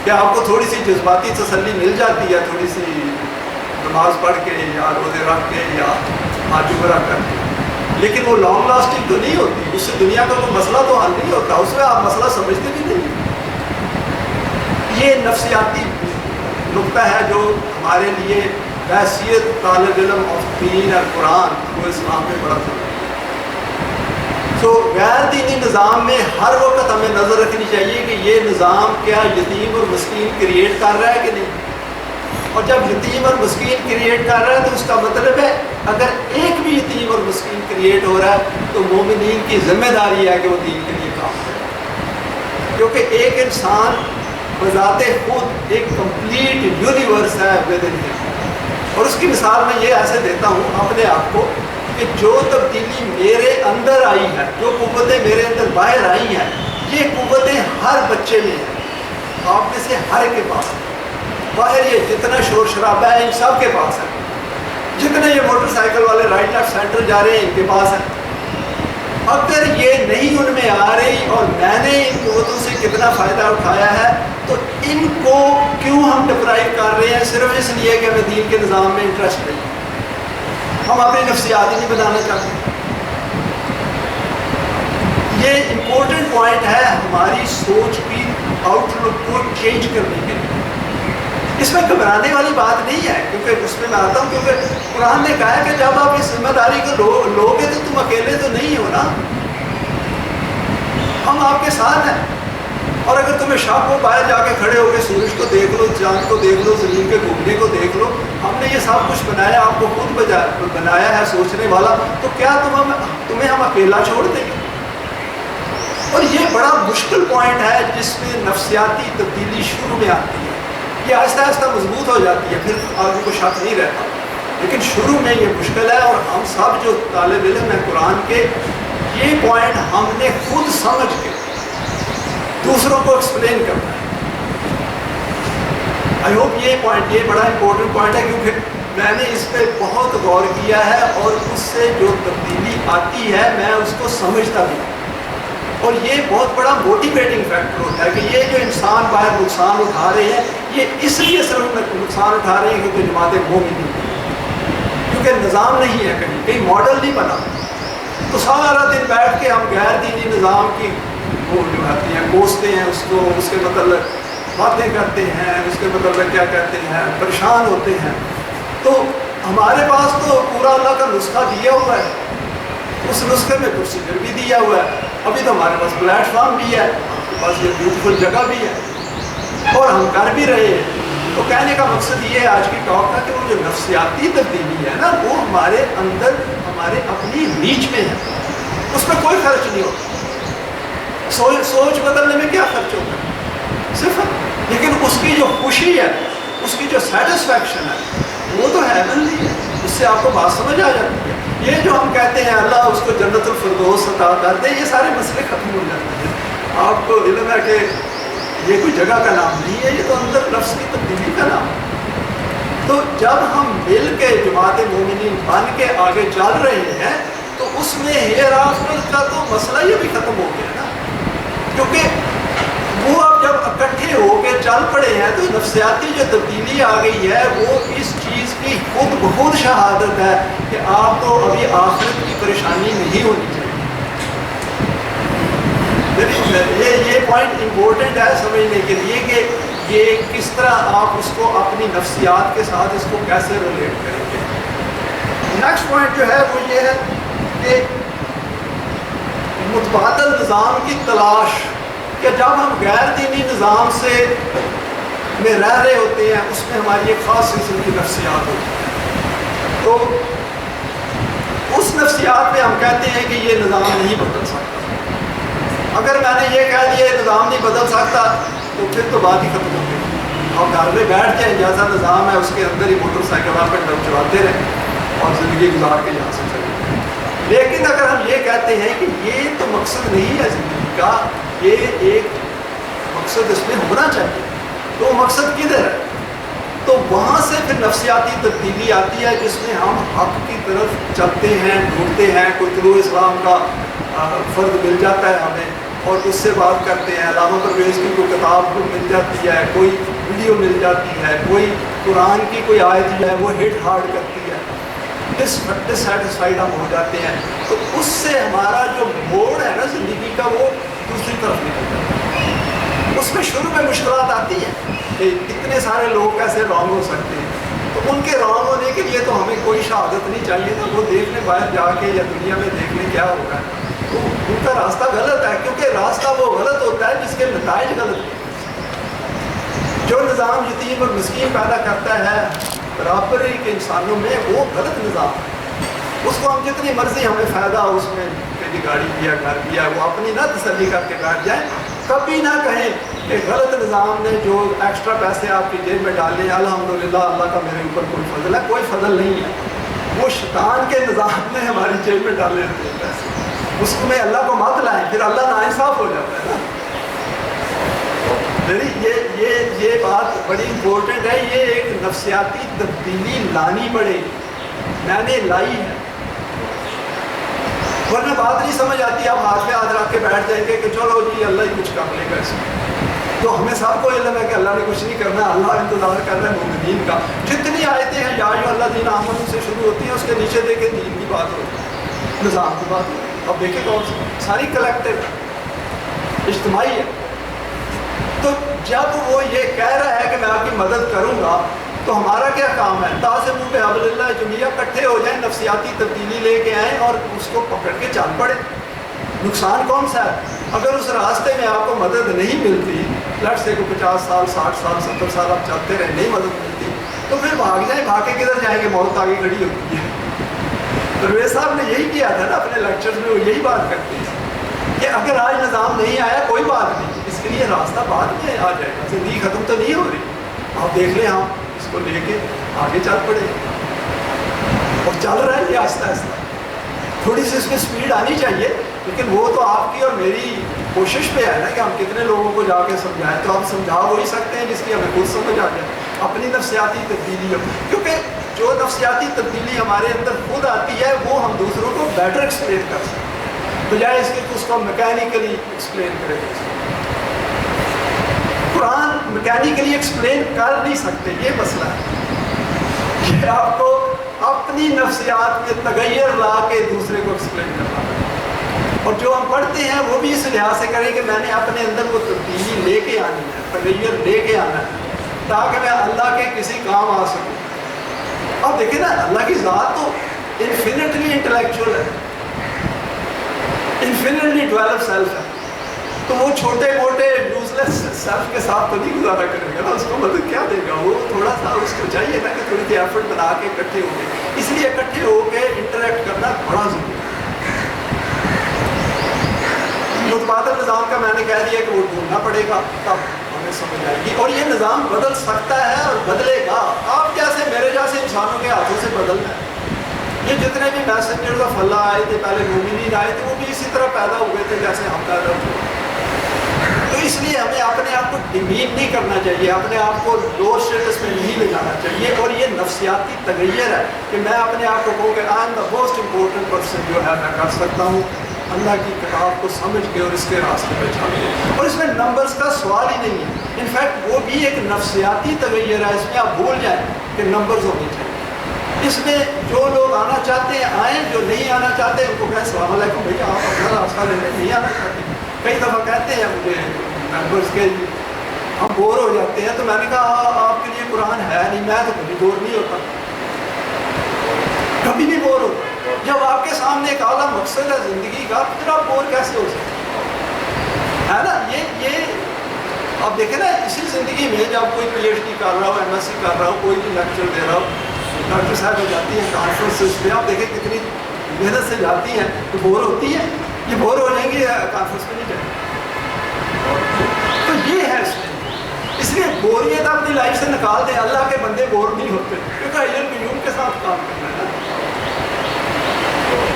کہ آپ کو تھوڑی سی جذباتی تسلی مل جاتی ہے, تھوڑی سی نماز پڑھ کے یا روزے رکھ کے یا حج عمرہ کر کے, لیکن وہ لانگ لاسٹنگ تو نہیں ہوتی. اس سے دنیا کا کوئی مسئلہ تو حل نہیں ہوتا, اس میں آپ مسئلہ سمجھتے بھی نہیں. یہ نفسیاتی نقطہ ہے جو ہمارے لیے حیثیت طالب علم آف دین اور قرآن وہ اسلام میں بڑا ضروری ہے. تو غیر دینی نظام میں ہر وقت ہمیں نظر رکھنی چاہیے کہ یہ نظام کیا یتیم اور مسکین کریٹ کر رہا ہے کہ نہیں. اور جب یتیم اور مسکین کریٹ کر رہا ہے تو اس کا مطلب ہے اگر ایک بھی یتیم اور مسکین کریٹ ہو رہا ہے تو مومنین کی ذمہ داری ہے کہ وہ دین کے لیے کام کرے, کیونکہ ایک انسان بذات خود ایک کمپلیٹ یونیورس ہے ود ان ہم. اور اس کی مثال میں یہ ایسے دیتا ہوں اپنے آپ کو کہ جو تبدیلی میرے اندر آئی ہے, جو قوتیں میرے اندر باہر آئی ہیں, یہ قوتیں ہر بچے میں ہیں, آپ میں سے ہر کے پاس ہیں. باہر یہ جتنا شور شرابہ ہے ان سب کے پاس ہے, جتنے یہ موٹر سائیکل والے رائٹ لیفٹ سینٹر جا رہے ہیں ان کے پاس ہے. اگر یہ نہیں ان میں آ رہی اور میں نے ان قوتوں سے کتنا فائدہ اٹھایا ہے تو ان کو کیوں ہم ڈپرائیو کر رہے ہیں صرف اس لیے کہ ہمیں دین کے نظام میں انٹرسٹ نہیں, ہم اپنی نفسیات ہی نہیں بنانا چاہتے. یہ امپورٹنٹ پوائنٹ ہے ہماری سوچ کی آؤٹ لک کو چینج کرنے کے لیے. اس میں گھبرانے والی بات نہیں ہے, کیونکہ اس میں آتا ہوں کیونکہ قرآن نے کہا ہے کہ جب آپ اس ذمہ داری کو لوگے تو تم اکیلے تو نہیں ہو نا, ہم آپ کے ساتھ ہیں. اور اگر تمہیں شاپ کو باہر جا کے کھڑے ہو کے سورج کو دیکھ لو, چاند کو دیکھ لو, زمین کے گھومنے کو دیکھ لو, ہم نے یہ سب کچھ بنایا, آپ کو خود بنایا ہے سوچنے والا, تو کیا تمہیں ہم اکیلا چھوڑ دیں گے؟ اور یہ بڑا مشکل پوائنٹ ہے جس میں نفسیاتی تبدیلی شروع میں آتی ہے. یہ آہستہ آہستہ مضبوط ہو جاتی ہے, پھر آگے کو شک نہیں رہتا, لیکن شروع میں یہ مشکل ہے. اور ہم سب جو طالب علم ہیں قرآن کے, یہ پوائنٹ ہم نے خود سمجھ کے دوسروں کو ایکسپلین کرنا ہے. آئی ہوپ یہ پوائنٹ, یہ بڑا امپورٹنٹ پوائنٹ ہے, کیونکہ میں نے اس پہ بہت غور کیا ہے اور اس سے جو تبدیلی آتی ہے میں اس کو سمجھتا بھی ہوں. اور یہ بہت بڑا موٹیویٹنگ فیکٹر ہوتا ہے کہ یہ جو انسان باہر نقصان اٹھا رہے ہیں یہ اس لیے صرف نقصان اٹھا رہے ہیں کیونکہ جماعتیں مومن نہیں, کیونکہ نظام نہیں ہے, کہیں ماڈل نہیں بنا. تو سارا دن بیٹھ کے ہم غیر دینی نظام کی وہ نبھاتے ہیں, کوستے ہیں اس کو, اس کے مطلب باتیں کرتے ہیں, اس کے مطلب کیا کہتے ہیں, پریشان ہوتے ہیں. تو ہمارے پاس تو پورا اللہ کا نسخہ دیا ہوا ہے, اس نسخے میں پروسیجر بھی دیا ہوا ہے. ابھی تو ہمارے پاس پلیٹ فارم بھی ہے, آپ کے پاس یہ بیوٹیفل جگہ بھی ہے, اور ہم کر بھی رہے ہیں. تو کہنے کا مقصد یہ ہے آج کی ٹاک کا کہ وہ جو نفسیاتی تبدیلی ہے نا وہ ہمارے اندر ہمارے اپنی ریچ میں ہے, اس میں کوئی خرچ نہیں ہوتا. سوچ بدلنے میں کیا خرچ ہوتا ہے؟ صفر. لیکن اس کی جو خوشی ہے, اس کی جو سیٹسفیکشن ہے وہ تو ہیونلی ہے، اس سے آپ کو بات سمجھ آ جاتی ہے۔ یہ جو ہم کہتے ہیں اللہ اس کو جنت الفردوس عطا کر دے، یہ سارے مسئلے ختم ہو جاتے ہیں۔ آپ کو علم ہے کہ یہ کوئی جگہ کا نام نہیں ہے، یہ تو اندر نفس کی تبدیلی کا نام ہے۔ تو جب ہم مل کے جماعت مومنین بن کے آگے چل رہے ہیں تو اس میں ہیر آفر کا تو مسئلہ یہ بھی ختم ہو گیا نا، کیونکہ وہ اب جب اکٹھے ہو کے چل پڑے ہیں تو نفسیاتی جو تبدیلی آ گئی ہے وہ اس چیز کی خود بخود شہادت ہے کہ آپ کو ابھی آخرت کی پریشانی نہیں ہونی چاہیے۔ یہ پوائنٹ امپورٹنٹ ہے سمجھنے کے لیے کہ یہ کس طرح آپ اس کو اپنی نفسیات کے ساتھ اس کو کیسے ریلیٹ کریں گے۔ نیکسٹ پوائنٹ جو ہے وہ یہ ہے کہ متبادل نظام کی تلاش، کہ جب ہم غیر دینی نظام سے میں رہ رہے ہوتے ہیں اس میں ہماری ایک خاص قسم کی نفسیات ہوتی ہے، تو اس نفسیات میں ہم کہتے ہیں کہ یہ نظام نہیں بدل سکتا۔ اگر میں نے یہ کہہ دیا یہ نظام نہیں بدل سکتا تو پھر تو بات ہی ختم ہو گئی، اور گھر میں بیٹھ جائیں جیسا نظام ہے اس کے اندر ہی موٹر سائیکل آپ پہ چلاتے رہیں اور زندگی گزار کے یہاں سے چلے۔ لیکن اگر ہم یہ کہتے ہیں کہ یہ تو مقصد نہیں ہے زندگی کا، یہ ایک مقصد اس میں ہونا چاہیے، تو وہ مقصد کدھر ہے؟ تو وہاں سے پھر نفسیاتی تبدیلی آتی ہے جس میں ہم حق کی طرف چلتے ہیں، ڈھونڈتے ہیں، کوئی طلوع اسلام کا فرد مل جاتا ہے ہمیں اور اس سے بات کرتے ہیں، علامہ پرویز کی کوئی کتاب مل جاتی ہے، کوئی ویڈیو مل جاتی ہے، کوئی قرآن کی کوئی آیت جو ہے وہ ہٹ ہارڈ کرتی ہے، ڈسسیٹسفائیڈ ہم ہو جاتے ہیں، تو اس سے ہمارا جو موڑ ہے نا زندگی کا وہ دوسری طرف نکل جاتا ہے۔ اس میں شروع میں مشکلات آتی ہیں کہ اتنے سارے لوگ کیسے رانگ ہو سکتے ہیں، تو ان کے رانگ ہونے کے لیے تو ہمیں کوئی شہادت نہیں چاہیے نا، وہ دیکھنے باہر جا کے یا دنیا میں دیکھنے کیا ہو رہا ہے، تو ان کا راستہ غلط ہے، کیونکہ راستہ وہ غلط ہوتا ہے جس کے نتائج غلط ہوتے ہیں۔ جو نظام یتیم اور مسکین پیدا کرتا ہے برابری کے انسانوں میں وہ غلط نظام ہے، اس کو ہم جتنی مرضی ہمیں فائدہ ہو اس میں کہ گاڑی دیا گھر دیا وہ اپنی نہ تسلی کر کے بیٹھ جائیں، کبھی نہ کہیں کہ غلط نظام نے جو ایکسٹرا پیسے آپ کی جیب میں ڈالے الحمدللہ اللہ کا میرے اوپر کوئی فضل ہے، کوئی فضل نہیں ہے، وہ شیطان کے نظام نے ہماری جیب میں ڈالے ہوتے ہیں پیسے، اس میں اللہ کو مت لائیں، پھر اللہ ناانصاف ہو جاتا ہے نا۔ یہ بات بڑی امپورٹنٹ ہے، یہ ایک نفسیاتی تبدیلی لانی پڑے گی، میں نے لائی ہے، ورنہ بات نہیں سمجھ آتی، آپ ہاتھ پہ ہاتھ رکھ کے بیٹھ جائیں گے کہ چلو جی اللہ ہی کچھ کر لے گا اس میں، تو ہمیں سب کو علم ہے کہ اللہ نے کچھ نہیں کرنا، اللہ انتظار کر رہا ہے مومنین کا۔ جتنی آیتیں ہیں یا جو اللہ دین آمن سے شروع ہوتی ہیں اس کے نیچے دیکھیں دین کی بات ہوتی ہے، نظام کی بات ہوتی ہے، اب دیکھیں کون سی ساری کلیکٹیو اجتماعی ہے۔ تو جب وہ یہ کہہ رہا ہے کہ میں آپ کی مدد کروں گا تو ہمارا کیا کام ہے؟ تعصبوا بحبل اللہ جميعا، اکٹھے ہو جائیں، نفسیاتی تبدیلی لے کے آئیں اور اس کو پکڑ کے چل پڑے۔ نقصان کون سا ہے؟ اگر اس راستے میں آپ کو مدد نہیں ملتی، لٹ سے کو 50 سال 60 سال 70 سال آپ چلتے رہے نہیں مدد ملتی تو پھر بھاگ جائیں، بھاگ کے کدھر جائیں گے؟ موت آگے کھڑی ہوتی ہے۔ پرویز صاحب نے یہی کیا تھا نا اپنے لیکچرز میں، وہ یہی بات کرتے ہیں کہ اگر آج نظام نہیں آیا کوئی بات نہیں، اس کے لیے راستہ بعد میں آ جائے گا، زندگی ختم تو نہیں ہو رہی، آپ دیکھ لیں ہم اس کو لے کے آگے چل پڑے اور چل رہا ہے یہ آہستہ آہستہ، تھوڑی سی اس میں سپیڈ آنی چاہیے، لیکن وہ تو آپ کی اور میری کوشش پہ ہے نا کہ ہم کتنے لوگوں کو جا کے سمجھائیں، تو آپ سمجھا وہی سکتے ہیں جس کی ہمیں خود سمجھ آ جائے، اپنی نفسیاتی تبدیلی ہو، کیونکہ جو نفسیاتی تبدیلی ہمارے اندر خود آتی ہے وہ ہم دوسروں کو بیٹر ایکسپلین کر سکتے ہیں بجائے اس کے کہ اس کو میکینیکلی ایکسپلین کرے۔ قرآن میکینیکلی ایکسپلین کر نہیں سکتے، یہ مسئلہ ہے کہ آپ کو اپنی نفسیات میں تغیر لا کے دوسرے کو ایکسپلین کرنا ہے، اور جو ہم پڑھتے ہیں وہ بھی اس لحاظ سے کریں کہ میں نے اپنے اندر وہ تبدیلی لے کے آنی ہے، تغیر لے کے آنا ہے تاکہ میں اللہ کے کسی کام آ سکوں۔ اب دیکھیں نا اللہ کی ذات تو انفینٹلی انٹلیکچوئل ہے، انفینٹلی ڈیولپ سیلف ہے، تو وہ چھوٹے موٹے یوزلیس سیلف کے ساتھ تو نہیں گزارا کرے گا نا، اس کو مدد کیا دے گا؟ وہ تھوڑا سا اس کو چاہیے نا کہ تھوڑی سی ایفرٹ بنا کے اکٹھے ہو گئے، اس لیے اکٹھے ہو کے انٹریکٹ کرنا بڑا ضروری ہے۔ متبادل نظام کا میں نے کہہ دیا کہ وہ ڈھونڈنا پڑے گا، تب میں سمجھ آئے گی، اور یہ نظام بدل سکتا ہے اور بدلے گا۔ آپ جیسے میرے جیسے انسانوں کے ہاتھوں سے بدلنا ہے۔ یہ جتنے بھی میسنجر آف اللہ آئے تھے، پہلے مومنین آئے تھے، وہ بھی اسی طرح پیدا ہوئے تھے جیسے ہم پیدا ہوئے۔ تو اس لیے ہمیں اپنے آپ کو ڈیمین نہیں کرنا چاہیے، اپنے آپ کو لوور اسٹیٹس میں نہیں لے جانا چاہیے، اور یہ نفسیاتی تغیر ہے کہ میں اپنے آپ کو کہوں کہ I am the most important person جو ہے میں کر سکتا ہوں اللہ کی کتاب کو سمجھ کے اور اس کے راستے پہ چل کے۔ اور اس میں نمبرز کا سوال ہی نہیں ہے، انفیکٹ وہ بھی ایک نفسیاتی تغیر ہے، اس میں آپ بھول جائیں کہ نمبرز ہونے چاہیے۔ اس میں جو لوگ آنا چاہتے ہیں آئیں، جو نہیں آنا چاہتے ان کو کہیں السلام علیکم بھیا آپ اپنا راستہ لینے نہیں آنا چاہتے۔ کئی دفعہ کہتے ہیں مجھے ممبرس کے ہم بور ہو جاتے ہیں، تو میں نے کہا آپ کے لیے قرآن ہے نہیں، میں تو کبھی بور نہیں ہوتا، کبھی نہیں بور ہوتا۔ جب آپ کے سامنے ایک اعلیٰ مقصد ہے زندگی کا، پھر آپ بور کیسے ہو سکتے ہے نا؟ یہ آپ دیکھیں نا، اسی زندگی میں جب کوئی پی ایچ ڈی کر رہا ہو، ایم ایس سی کر رہا ہو، کوئی بھی لیکچر دے رہا ہو، ڈاکٹر صاحب جاتی ہیں کانفرنسز پہ، آپ دیکھیں کتنی محنت سے جاتی ہیں، تو بور ہوتی ہے، یہ بور ہو جائیں گے کانفرنس پہ نہیں جائیں گے۔ تو یہ ہے اس لیے بوریت اپنی لائف سے نکال دیں، اللہ کے بندے بور نہیں ہوتے، کیونکہ حی القیوم کے ساتھ کام کرنا ہے نا۔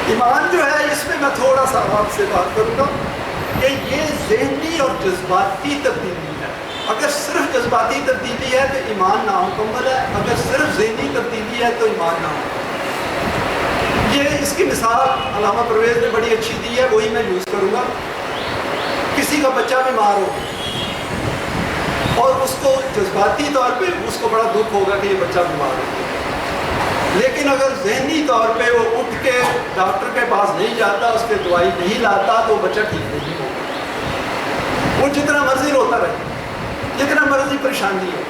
ایمان جو ہے اس میں میں تھوڑا سا آپ سے بات کروں گا کہ یہ ذہنی اور جذباتی تبدیلی ہے۔ اگر صرف جذباتی تبدیلی ہے تو ایمان نامکمل ہے، اگر صرف ذہنی تبدیلی ہے تو ایمان نامکمل۔ یہ اس کی مثال علامہ پرویز نے بڑی اچھی دی ہے، وہی میں یوز کروں گا۔ کسی کا بچہ بیمار ہو اور اس کو جذباتی طور پہ اس کو بڑا دکھ ہوگا کہ یہ بچہ بیمار ہو، لیکن اگر ذہنی طور پہ وہ اٹھ کے ڈاکٹر کے پاس نہیں جاتا، اس کے دوائی نہیں لاتا، تو وہ بچہ ٹھیک نہیں ہوگا۔ وہ جتنا مرضی روتا رہے، جتنا مرضی پریشانی ہو،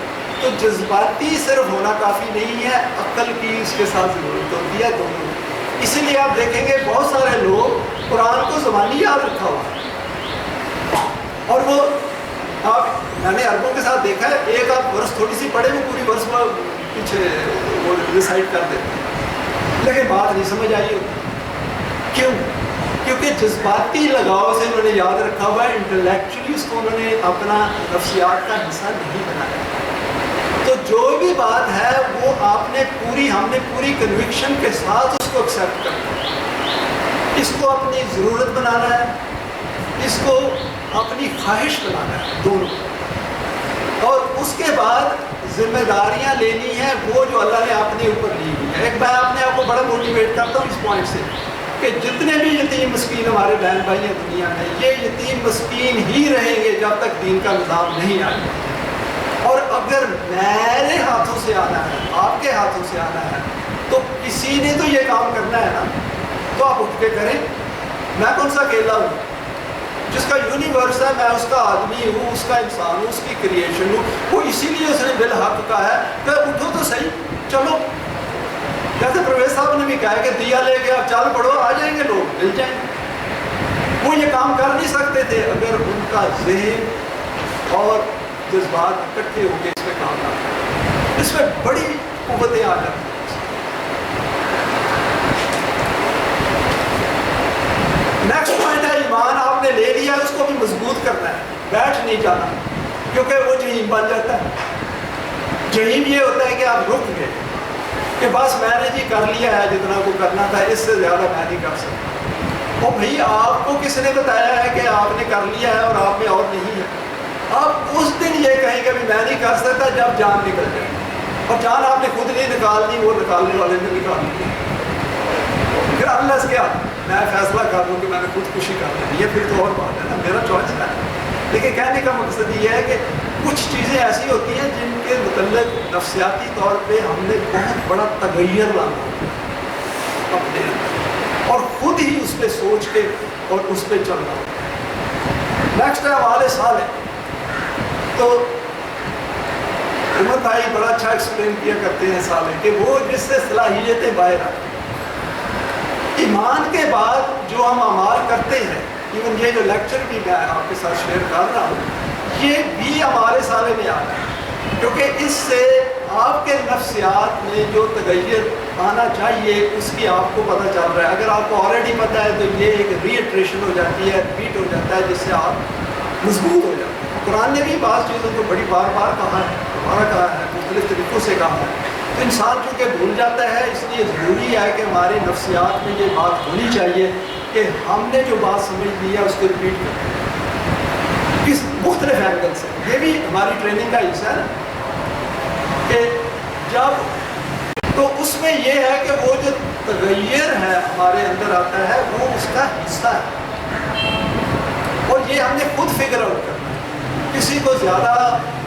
تو جذباتی صرف ہونا کافی نہیں ہے، عقل کی اس کے ساتھ ضرورت ہوتی ہے دونوں۔ اسی لیے آپ دیکھیں گے بہت سارے لوگ قرآن کو زبانی یاد رکھا ہوا ہے، اور وہ میں نے عربوں کے ساتھ دیکھا ہے، ایک آپ ورس تھوڑی سی پڑھے، وہ پوری ورس میں پیچھے وہ ریسائٹ کر دیتے ہیں، لیکن بات نہیں سمجھ آئی ہوتی۔ کیوں؟ کیونکہ جذباتی لگاؤ سے انہوں نے یاد رکھا ہوا ہے، انٹلیکچولی اس کو انہوں نے اپنا نفسیات کا حصہ نہیں بنایا۔ تو جو بھی بات ہے وہ ہم نے پوری کنوکشن کے ساتھ اس کو ایکسیپٹ کرنا ہے، اس کو اپنی ضرورت بنانا ہے، اس کو اپنی خواہش بنانا ہے، دونوں۔ اور اس کے بعد ذمہ داریاں لینی ہیں وہ جو اللہ نے اپنے اوپر لی ہوئی ہے۔ ایک میں اپنے آپ کو بڑا موٹیویٹ کرتا ہوں اس پوائنٹ سے کہ جتنے بھی یتیم مسکین ہمارے بہن بھائی ہیں دنیا میں، یہ یتیم مسکین ہی رہیں گے جب تک دین کا نظام نہیں آئے گا۔ اور اگر میرے ہاتھوں سے آنا ہے، آپ کے ہاتھوں سے آنا ہے، تو کسی نے تو یہ کام کرنا ہے نا، تو آپ اٹھ کے کریں۔ میں کون سا اکیلا ہوں جس کا یونیورس ہے، میں اس کا آدمی ہوں، اس کا انسان ہوں، اس کی کریشن ہوں، وہ اسی لیے اس نے بالحق کہا ہے کہ اٹھو تو صحیح، چلو۔ جیسے پرویز صاحب نے بھی کہا کہ دیا لے کے آپ چل پڑو، آ جائیں گے لوگ، مل جائیں گے۔ وہ یہ کام کر نہیں سکتے تھے اگر ان کا ذہن اور جذبات اکٹھے ہو کے اس پہ کام نہ کریں۔ اس میں بڑی قوتیں آ جاتی ہیں۔ نیکسٹ پوائنٹ ہے ایمان آپ نے لے لیا، اس کو بھی مضبوط کرنا ہے، بیٹھ نہیں جانا، کیونکہ وہ جہیم بن جاتا ہے۔ جہیم یہ ہوتا ہے کہ آپ رک گئے کہ بس میں نے جی کر لیا ہے جتنا کو کرنا تھا، اس سے زیادہ میں نہیں کر سکتا۔ اور بھائی آپ کو کس نے بتایا ہے کہ آپ نے کر لیا ہے اور آپ میں اور نہیں ہے؟ آپ اس دن یہ کہیں کہ میں نہیں کر سکتا جب جان نکل جائے، اور جان آپ نے خود نہیں نکال دی، وہ نکالنے والے نے نکال دی۔ پھر اللہ کیا میں فیصلہ کر لوں کہ میں نے خودکشی کر لینی ہے، پھر تو اور بات ہے نا، میرا چوائس ہے۔ لیکن کہنے کا مقصد یہ ہے کہ کچھ چیزیں ایسی ہوتی ہیں جن کے متعلق نفسیاتی طور پہ ہم نے بہت بڑا تغیر لانا اپنے اندر، اور خود ہی اس پہ سوچ کے اور اس پہ چلنا۔ نیکسٹ ہے حوالے سال ہے، تو عمر بھائی بڑا اچھا ایکسپلین کیا کرتے ہیں سالے کہ وہ جس سے صلاحیتیں باہر آئیں۔ ایمان کے بعد جو ہم اعمال کرتے ہیں، ایون یہ جو لیکچر بھی میں آپ کے ساتھ شیئر کر رہا ہوں، یہ بھی ہمارے سالے میں آتا ہے، کیونکہ اس سے آپ کے نفسیات میں جو تغیر آنا چاہیے اس کی آپ کو پتہ چل رہا ہے۔ اگر آپ کو آلریڈی پتہ ہے تو یہ ایک ری ایٹریشن ہو جاتی ہے، ریپیٹ ہو جاتا ہے، جس سے آپ مضبوط ہو جاتے ہیں۔ قرآن نے بھی بعض چیزوں کو بڑی بار بار کہا ہے، دوبارہ کہا ہے، مختلف طریقوں سے کہا ہے. تو انسان چونکہ بھول جاتا ہے، اس لیے ضروری ہے کہ ہماری نفسیات میں یہ بات ہونی چاہیے کہ ہم نے جو بات سمجھ لی ہے اس کو ریپیٹ کریں کس مختلف اینگل سے. یہ بھی ہماری ٹریننگ کا حصہ ہے نا کہ جب تو اس میں یہ ہے کہ وہ جو تغیر ہے ہمارے اندر آتا ہے وہ اس کا حصہ ہے، اور یہ ہم نے خود فگر آؤٹ کرنا ہے. کسی کو زیادہ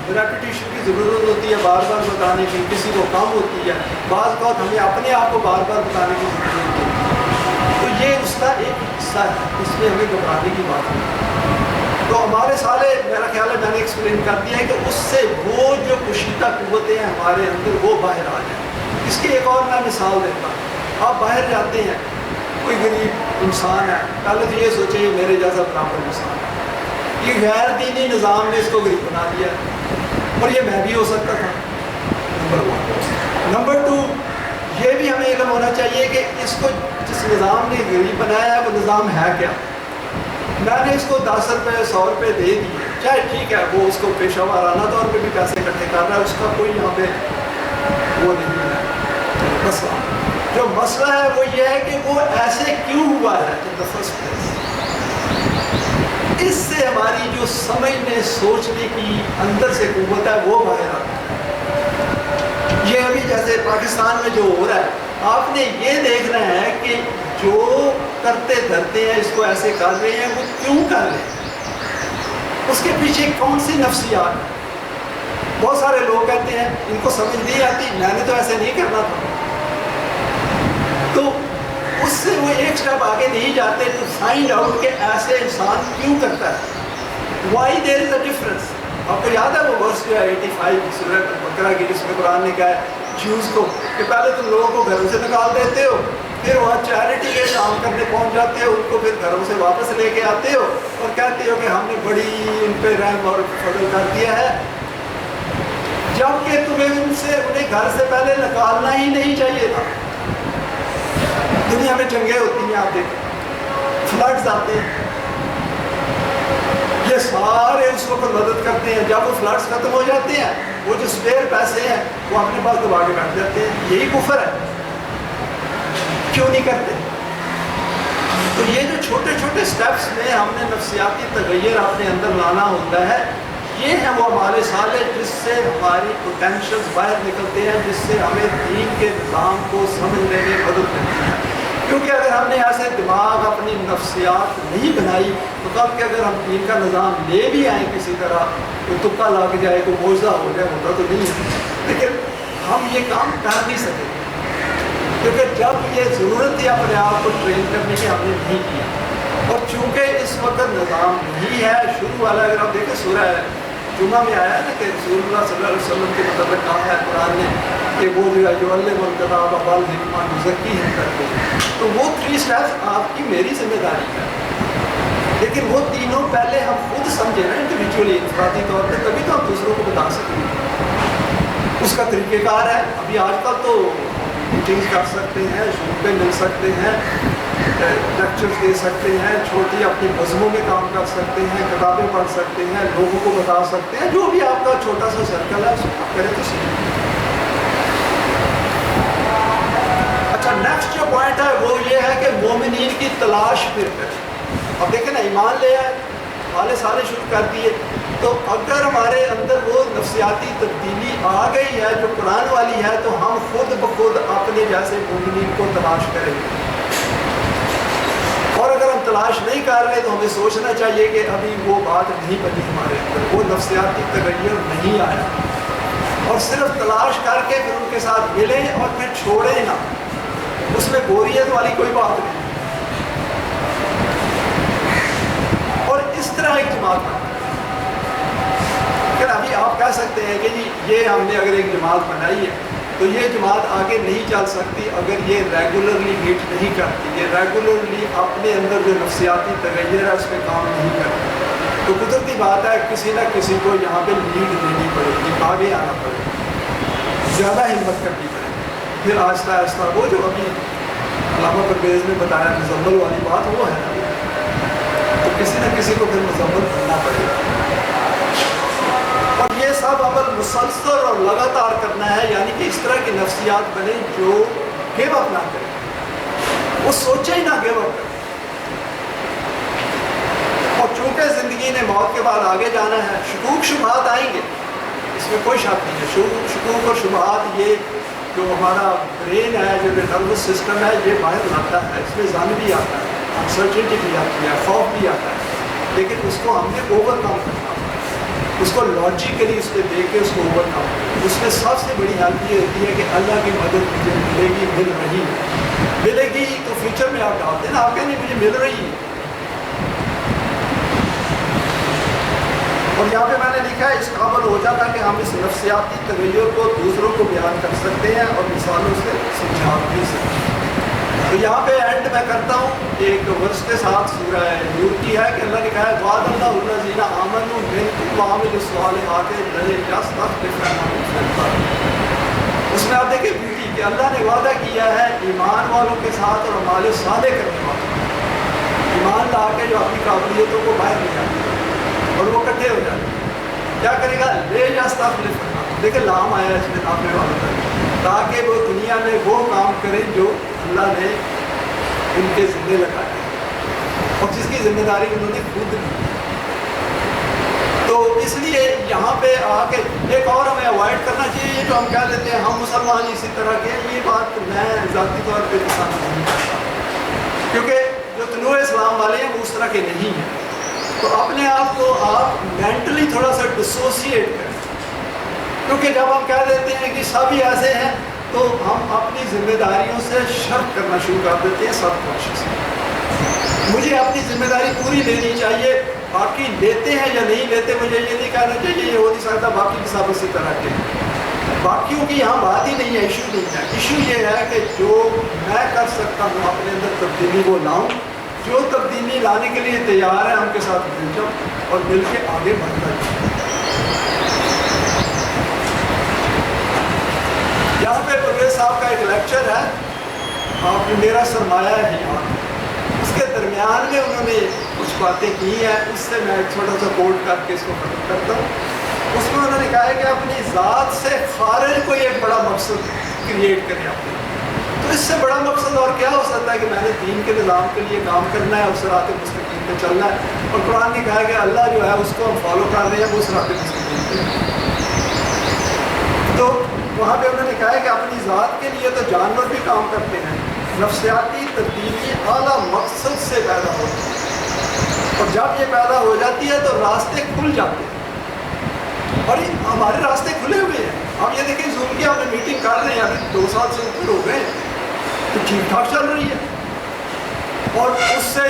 ریپیٹیشن کی ضرورت ہوتی ہے بار بار بتانے کی، کسی کو کم ہوتی ہے. بعض اوقات ہمیں اپنے آپ کو بار بار بتانے کی ضرورت ہوتی ہے. تو یہ اس کا ایک حصہ ہے، اس میں ہمیں گھبرانے کی بات نہیں. تو ہمارے سارے میرا خیال ہے میں نے ایکسپلین کر دیا ہے کہ اس سے وہ جو کشیدہ قوتیں ہیں ہمارے اندر وہ باہر آ جائیں. اس کی ایک اور میں مثال دیتا ہوں. آپ باہر جاتے ہیں، کوئی غریب انسان ہے، پہلے تو یہ سوچے یہ میرے جیسا برابر انسان ہے. یہ غیر دینی نظام نے اس کو غریب بنا دیا ہے، اور یہ میں بھی ہو سکتا تھا. نمبر 1. نمبر 2، یہ بھی ہمیں علم ہونا چاہیے کہ اس کو جس نظام نے غریب بنایا ہے وہ نظام ہے کیا. میں نے اس کو 10 روپے 100 روپے دے دیے، چاہے ٹھیک ہے وہ اس کو پیشہ وارانہ طور پہ بھی پیسے اکٹھے کر رہا ہے، اس کا کوئی یہاں پہ وہ نہیں ہے مسئلہ. جو مسئلہ ہے وہ یہ ہے کہ وہ ایسے کیوں ہوا ہے. اس سے ہماری جو سمجھنے سوچنے کی اندر سے قوت ہے وہ باہر آتی ہے. یہ ابھی جیسے پاکستان میں جو ہو رہا ہے، آپ نے یہ دیکھنا ہے کہ جو کرتے دھرتے ہیں اس کو ایسے کر رہے ہیں وہ کیوں کر رہے ہیں، اس کے پیچھے کون سی نفسیات ہے. بہت سارے لوگ کہتے ہیں ان کو سمجھ نہیں آتی، میں نے تو ایسے نہیں کرنا تھا. تو اس سے وہ ایک سٹیپ آگے نہیں جاتے تو فائنڈ آؤٹ کہ ایسے انسان کیوں کرتا ہے. Why there is a difference. آپ کو یاد ہے وہ ورس جو ہے 85 سورہ بقرہ کی، جس میں قرآن نے کہا ہے جوز کو کہ پہلے تم لوگوں کو گھروں سے نکال دیتے ہو، پھر وہاں چیریٹی کے کام کرنے پہنچ جاتے ہو، ان کو پھر گھروں سے واپس لے کے آتے ہو اور کہتے ہو کہ ہم نے بڑی ان پہ رحم اور فضل کر دیا ہے، جبکہ تمہیں انہیں گھر سے پہلے نکالنا ہی نہیں چاہیے تھا. دنیا میں جنگیں ہوتی ہیں، آپ دیکھیں فلڈز آتے ہیں، یہ سارے اس وقت مدد کرتے ہیں. جب وہ فلڈز ختم ہو جاتے ہیں وہ جو اسپیئر پیسے ہیں وہ اپنے پاس دبا کے بیٹھ جاتے ہیں. یہی کفر ہے. کیوں نہیں کرتے؟ تو یہ جو چھوٹے چھوٹے سٹیپس میں ہم نے نفسیاتی تغیر اپنے اندر لانا ہوتا ہے، یہ ہے وہ ہمارے سالے جس سے ہماری پوٹینشیلز باہر نکلتے ہیں، جس سے ہمیں دین کے نظام کو سمجھنے میں مدد ملتی ہے. کیونکہ اگر ہم نے ایسے دماغ اپنی نفسیات نہیں بنائی تو کب کہ اگر ہم دین کا نظام لے بھی آئیں کسی طرح، کوئی تکا لگ جائے، کوئی معجزہ ہو جائے، ہوتا تو نہیں ہے، لیکن ہم یہ کام کر نہیں سکیں کیونکہ جب یہ ضرورت تھی اپنے آپ کو ٹرین کرنے کی ہم نے نہیں کیا. اور چونکہ اس وقت نظام نہیں ہے شروع والا، اگر آپ دیکھیں سورہ جمعہ میں آیا ہے نا کہ رسول اللہ صلی اللہ علیہ وسلم کے مطابق کہا ہے قرآن نے کہ وہ جو ہے جو علم الکتاب والحکمہ یزکی ہے کرتے ہیں. تو وہ 3 سٹیپس آپ کی میری ذمہ داری ہے، لیکن وہ تینوں پہلے ہم خود سمجھیں نا انڈیویجولی، انفرادی طور پہ، تبھی تو ہم دوسروں کو بتا سکیں گے. اس کا طریقہ کار ہے. ابھی آج کل تو میٹنگز کر سکتے ہیں، زوم پہ مل سکتے ہیں، لیکچرز دے سکتے ہیں، چھوٹی اپنی مضموں میں کام کر سکتے ہیں، کتابیں پڑھ سکتے ہیں، لوگوں کو بتا سکتے ہیں. جو بھی آپ کا چھوٹا سا سرکل ہے اس کو آپ کریں تو صحیح. اچھا، نیکسٹ جو پوائنٹ ہے وہ یہ ہے کہ مومنین کی تلاش پھر کریں. اب دیکھیں نا، ایمان لے آئے، والے سارے شروع کر دیے، تو اگر ہمارے اندر وہ نفسیاتی تبدیلی آ گئی ہے جو قرآن والی ہے تو ہم خود بخود اپنے جیسے مومنین کو تلاش کریں گے. اور اگر ہم تلاش نہیں کر رہے تو ہمیں سوچنا چاہیے کہ ابھی وہ بات نہیں بنی ہمارے اندر، وہ نفسیاتی تغیر نہیں آیا. اور صرف تلاش کر کے پھر ان کے ساتھ ملیں اور پھر چھوڑیں نہ، اس میں بوریت والی کوئی بات نہیں. اور اس طرح ایک جماعت بنا، ابھی آپ کہہ سکتے ہیں کہ جی یہ ہم نے اگر ایک جماعت بنائی ہے تو یہ جماعت آگے نہیں چل سکتی اگر یہ ریگولرلی میٹ نہیں کرتی، یہ ریگولرلی اپنے اندر جو نفسیاتی تغیر ہے اس پہ کام نہیں کرتی. تو قدرتی بات ہے کسی نہ کسی کو یہاں پہ لیڈ دینی پڑے گی، آگے آنا پڑے گا، زیادہ ہمت کرنی پڑے گی. پھر آہستہ آہستہ وہ جو ابھی علامہ پرویز نے بتایا مزمل والی بات وہ ہے نا، تو کسی نہ کسی کو پھر مزمل بننا پڑے گا. مسلسل اور لگاتار کرنا ہے، یعنی کہ اس طرح کی نفسیات بنے جو گیو اپ نہ کرے، وہ سوچے ہی نہ گیو اپ کرے۔ اور چونکہ زندگی نے موت کے بعد آگے جانا ہے، شکوک شبہات آئیں گے، اس میں کوئی شک نہیں ہے۔ شکوک اور شبہات یہ جو ہمارا برین ہے، جو نروس سسٹم ہے، یہ باہر لاتا ہے، اس میں ظن بھی آتا ہے، انسرٹنٹی بھی آتی ہے، خوف بھی آتا ہے، لیکن اس کو ہم نے اوور کم کرنا ہے، اس کو لاجیکلی اس پہ دیکھ کے اس کو اوور کم کرنا۔ اس میں سب سے بڑی ہیلپ یہ ہوتی ہے کہ اللہ کی مدد مجھے ملے گی، مل رہی ہے، ملے گی تو فیوچر میں آپ ڈالتے ہیں نا، آپ کہیں نہیں مجھے مل رہی ہے۔ اور یہاں پہ میں نے لکھا ہے اس قابل ہو جاتا کہ ہم اس نفسیاتی تغیر کو دوسروں کو بیان کر سکتے ہیں اور مثالوں سے سمجھا بھی سکتے ہیں۔ تو یہاں پہ اینڈ میں کرتا ہوں ایک ورس کے ساتھ، سورہ نور کی ہے کہ اللہ نے کہا ہے وعد اللہ الذین آمنوا منکم وعملوا الصالحات لیستخلفنہم فی الارض۔ اس میں آپ دیکھیں بیوٹی کہ اللہ نے وعدہ کیا ہے ایمان والوں کے ساتھ اور اعمال صالح کرنے والوں، ایمان لا کے جو اپنی قابلیتوں کو باہر لے جاتے ہیں اور وہ اکٹھے ہو جاتے ہیں، کیا کرے گا؟ لیستخلفنہم، دیکھیں لام آیا اس میں نافع والا، تاکہ وہ دنیا میں وہ کام کریں جو اللہ نے ان کے ذمہ لگائے اور جس کی ذمہ داری انہوں نے خود لی۔ تو اس لیے یہاں پہ آ کے ایک اور ہمیں اوائڈ کرنا چاہیے، یہ جو ہم کہہ لیتے ہیں ہم مسلمان اسی طرح کے، یہ بات میں ذاتی طور پہ پسند نہیں کرتا، کیونکہ جو طلوع اسلام والے ہیں وہ اس طرح کے نہیں ہیں۔ تو اپنے آپ کو آپ مینٹلی تھوڑا سا ڈسوسیٹ کریں، کیونکہ جب ہم کہہ دیتے ہیں کہ سب ہی ایسے ہیں تو ہم اپنی ذمہ داریوں سے شرک کرنا شروع کر دیتے ہیں سب کانشیس۔ مجھے اپنی ذمہ داری پوری لینی چاہیے، باقی لیتے ہیں یا نہیں لیتے مجھے یہ نہیں کہنا چاہیے یہ ہو نہیں سکتا باقی بھی سب اسی طرح کے ہیں۔ باقیوں کی یہاں بات ہی نہیں ہے، ایشو نہیں ہے، ایشو یہ ہے کہ جو میں کر سکتا ہوں اپنے اندر تبدیلی وہ لاؤں، جو تبدیلی لانے کے لیے تیار ہے ان کے ساتھ مل جاؤں اور مل کے آگے بڑھتا جاؤں۔ یہاں پہ پرویز صاحب کا ایک لیکچر ہے، آپ نے میرا سرمایہ ہے یہاں، اس کے درمیان میں انہوں نے کچھ باتیں کی ہیں، اس سے میں ایک چھوٹا سا کوٹ کر کے اس کو ختم کرتا ہوں۔ اس میں انہوں نے کہا ہے کہ اپنی ذات سے خارج کوئی ایک بڑا مقصد کریٹ کریں اپنے، تو اس سے بڑا مقصد اور کیا ہو سکتا ہے کہ میں نے دین کے نظام کے لیے کام کرنا ہے اور صراط مستقیم پہ چلنا ہے، اور قرآن نے کہا ہے کہ اللہ جو ہے اس کو ہم فالو کر رہے ہیں، وہ صراط مستقیم پہ۔ تو وہاں پہ انہوں نے کہا ہے کہ اپنی ذات کے لیے تو جانور بھی کام کرتے ہیں، نفسیاتی تبدیلی اعلیٰ مقصد سے پیدا ہوتی ہے، اور جب یہ پیدا ہو جاتی ہے تو راستے کھل جاتے ہیں، اور ہمارے راستے کھلے ہوئے ہیں۔ اب یہ دیکھیں زوم کی ہم نے میٹنگ کر رہے ہیں، ابھی 2 سال سے اوپر ہو گئے تو ٹھیک ٹھاک چل رہی ہے، اور اس سے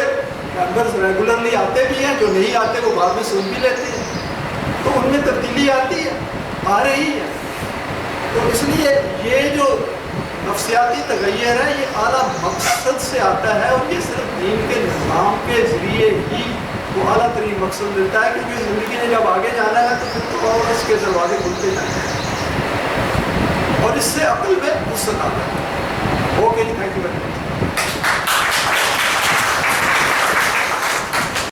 ممبرز ریگولرلی آتے بھی ہیں، جو نہیں آتے وہ بعد میں سن بھی لیتے ہیں، تو ان میں تبدیلی آتی ہے، آ رہی ہے۔ تو اس لیے یہ جو نفسیاتی تغیر ہے یہ اعلیٰ مقصد سے آتا ہے، اور یہ صرف دین کے نظام کے ذریعے ہی وہ اعلیٰ ترین مقصد ملتا ہے، کیونکہ زندگی نے جب آگے جانا ہے تو پھر تو اور اس کے دروازے کھلتے جائیں گے، اور اس سے عقل میں وسعت آتا ہے۔ Okay, thank you.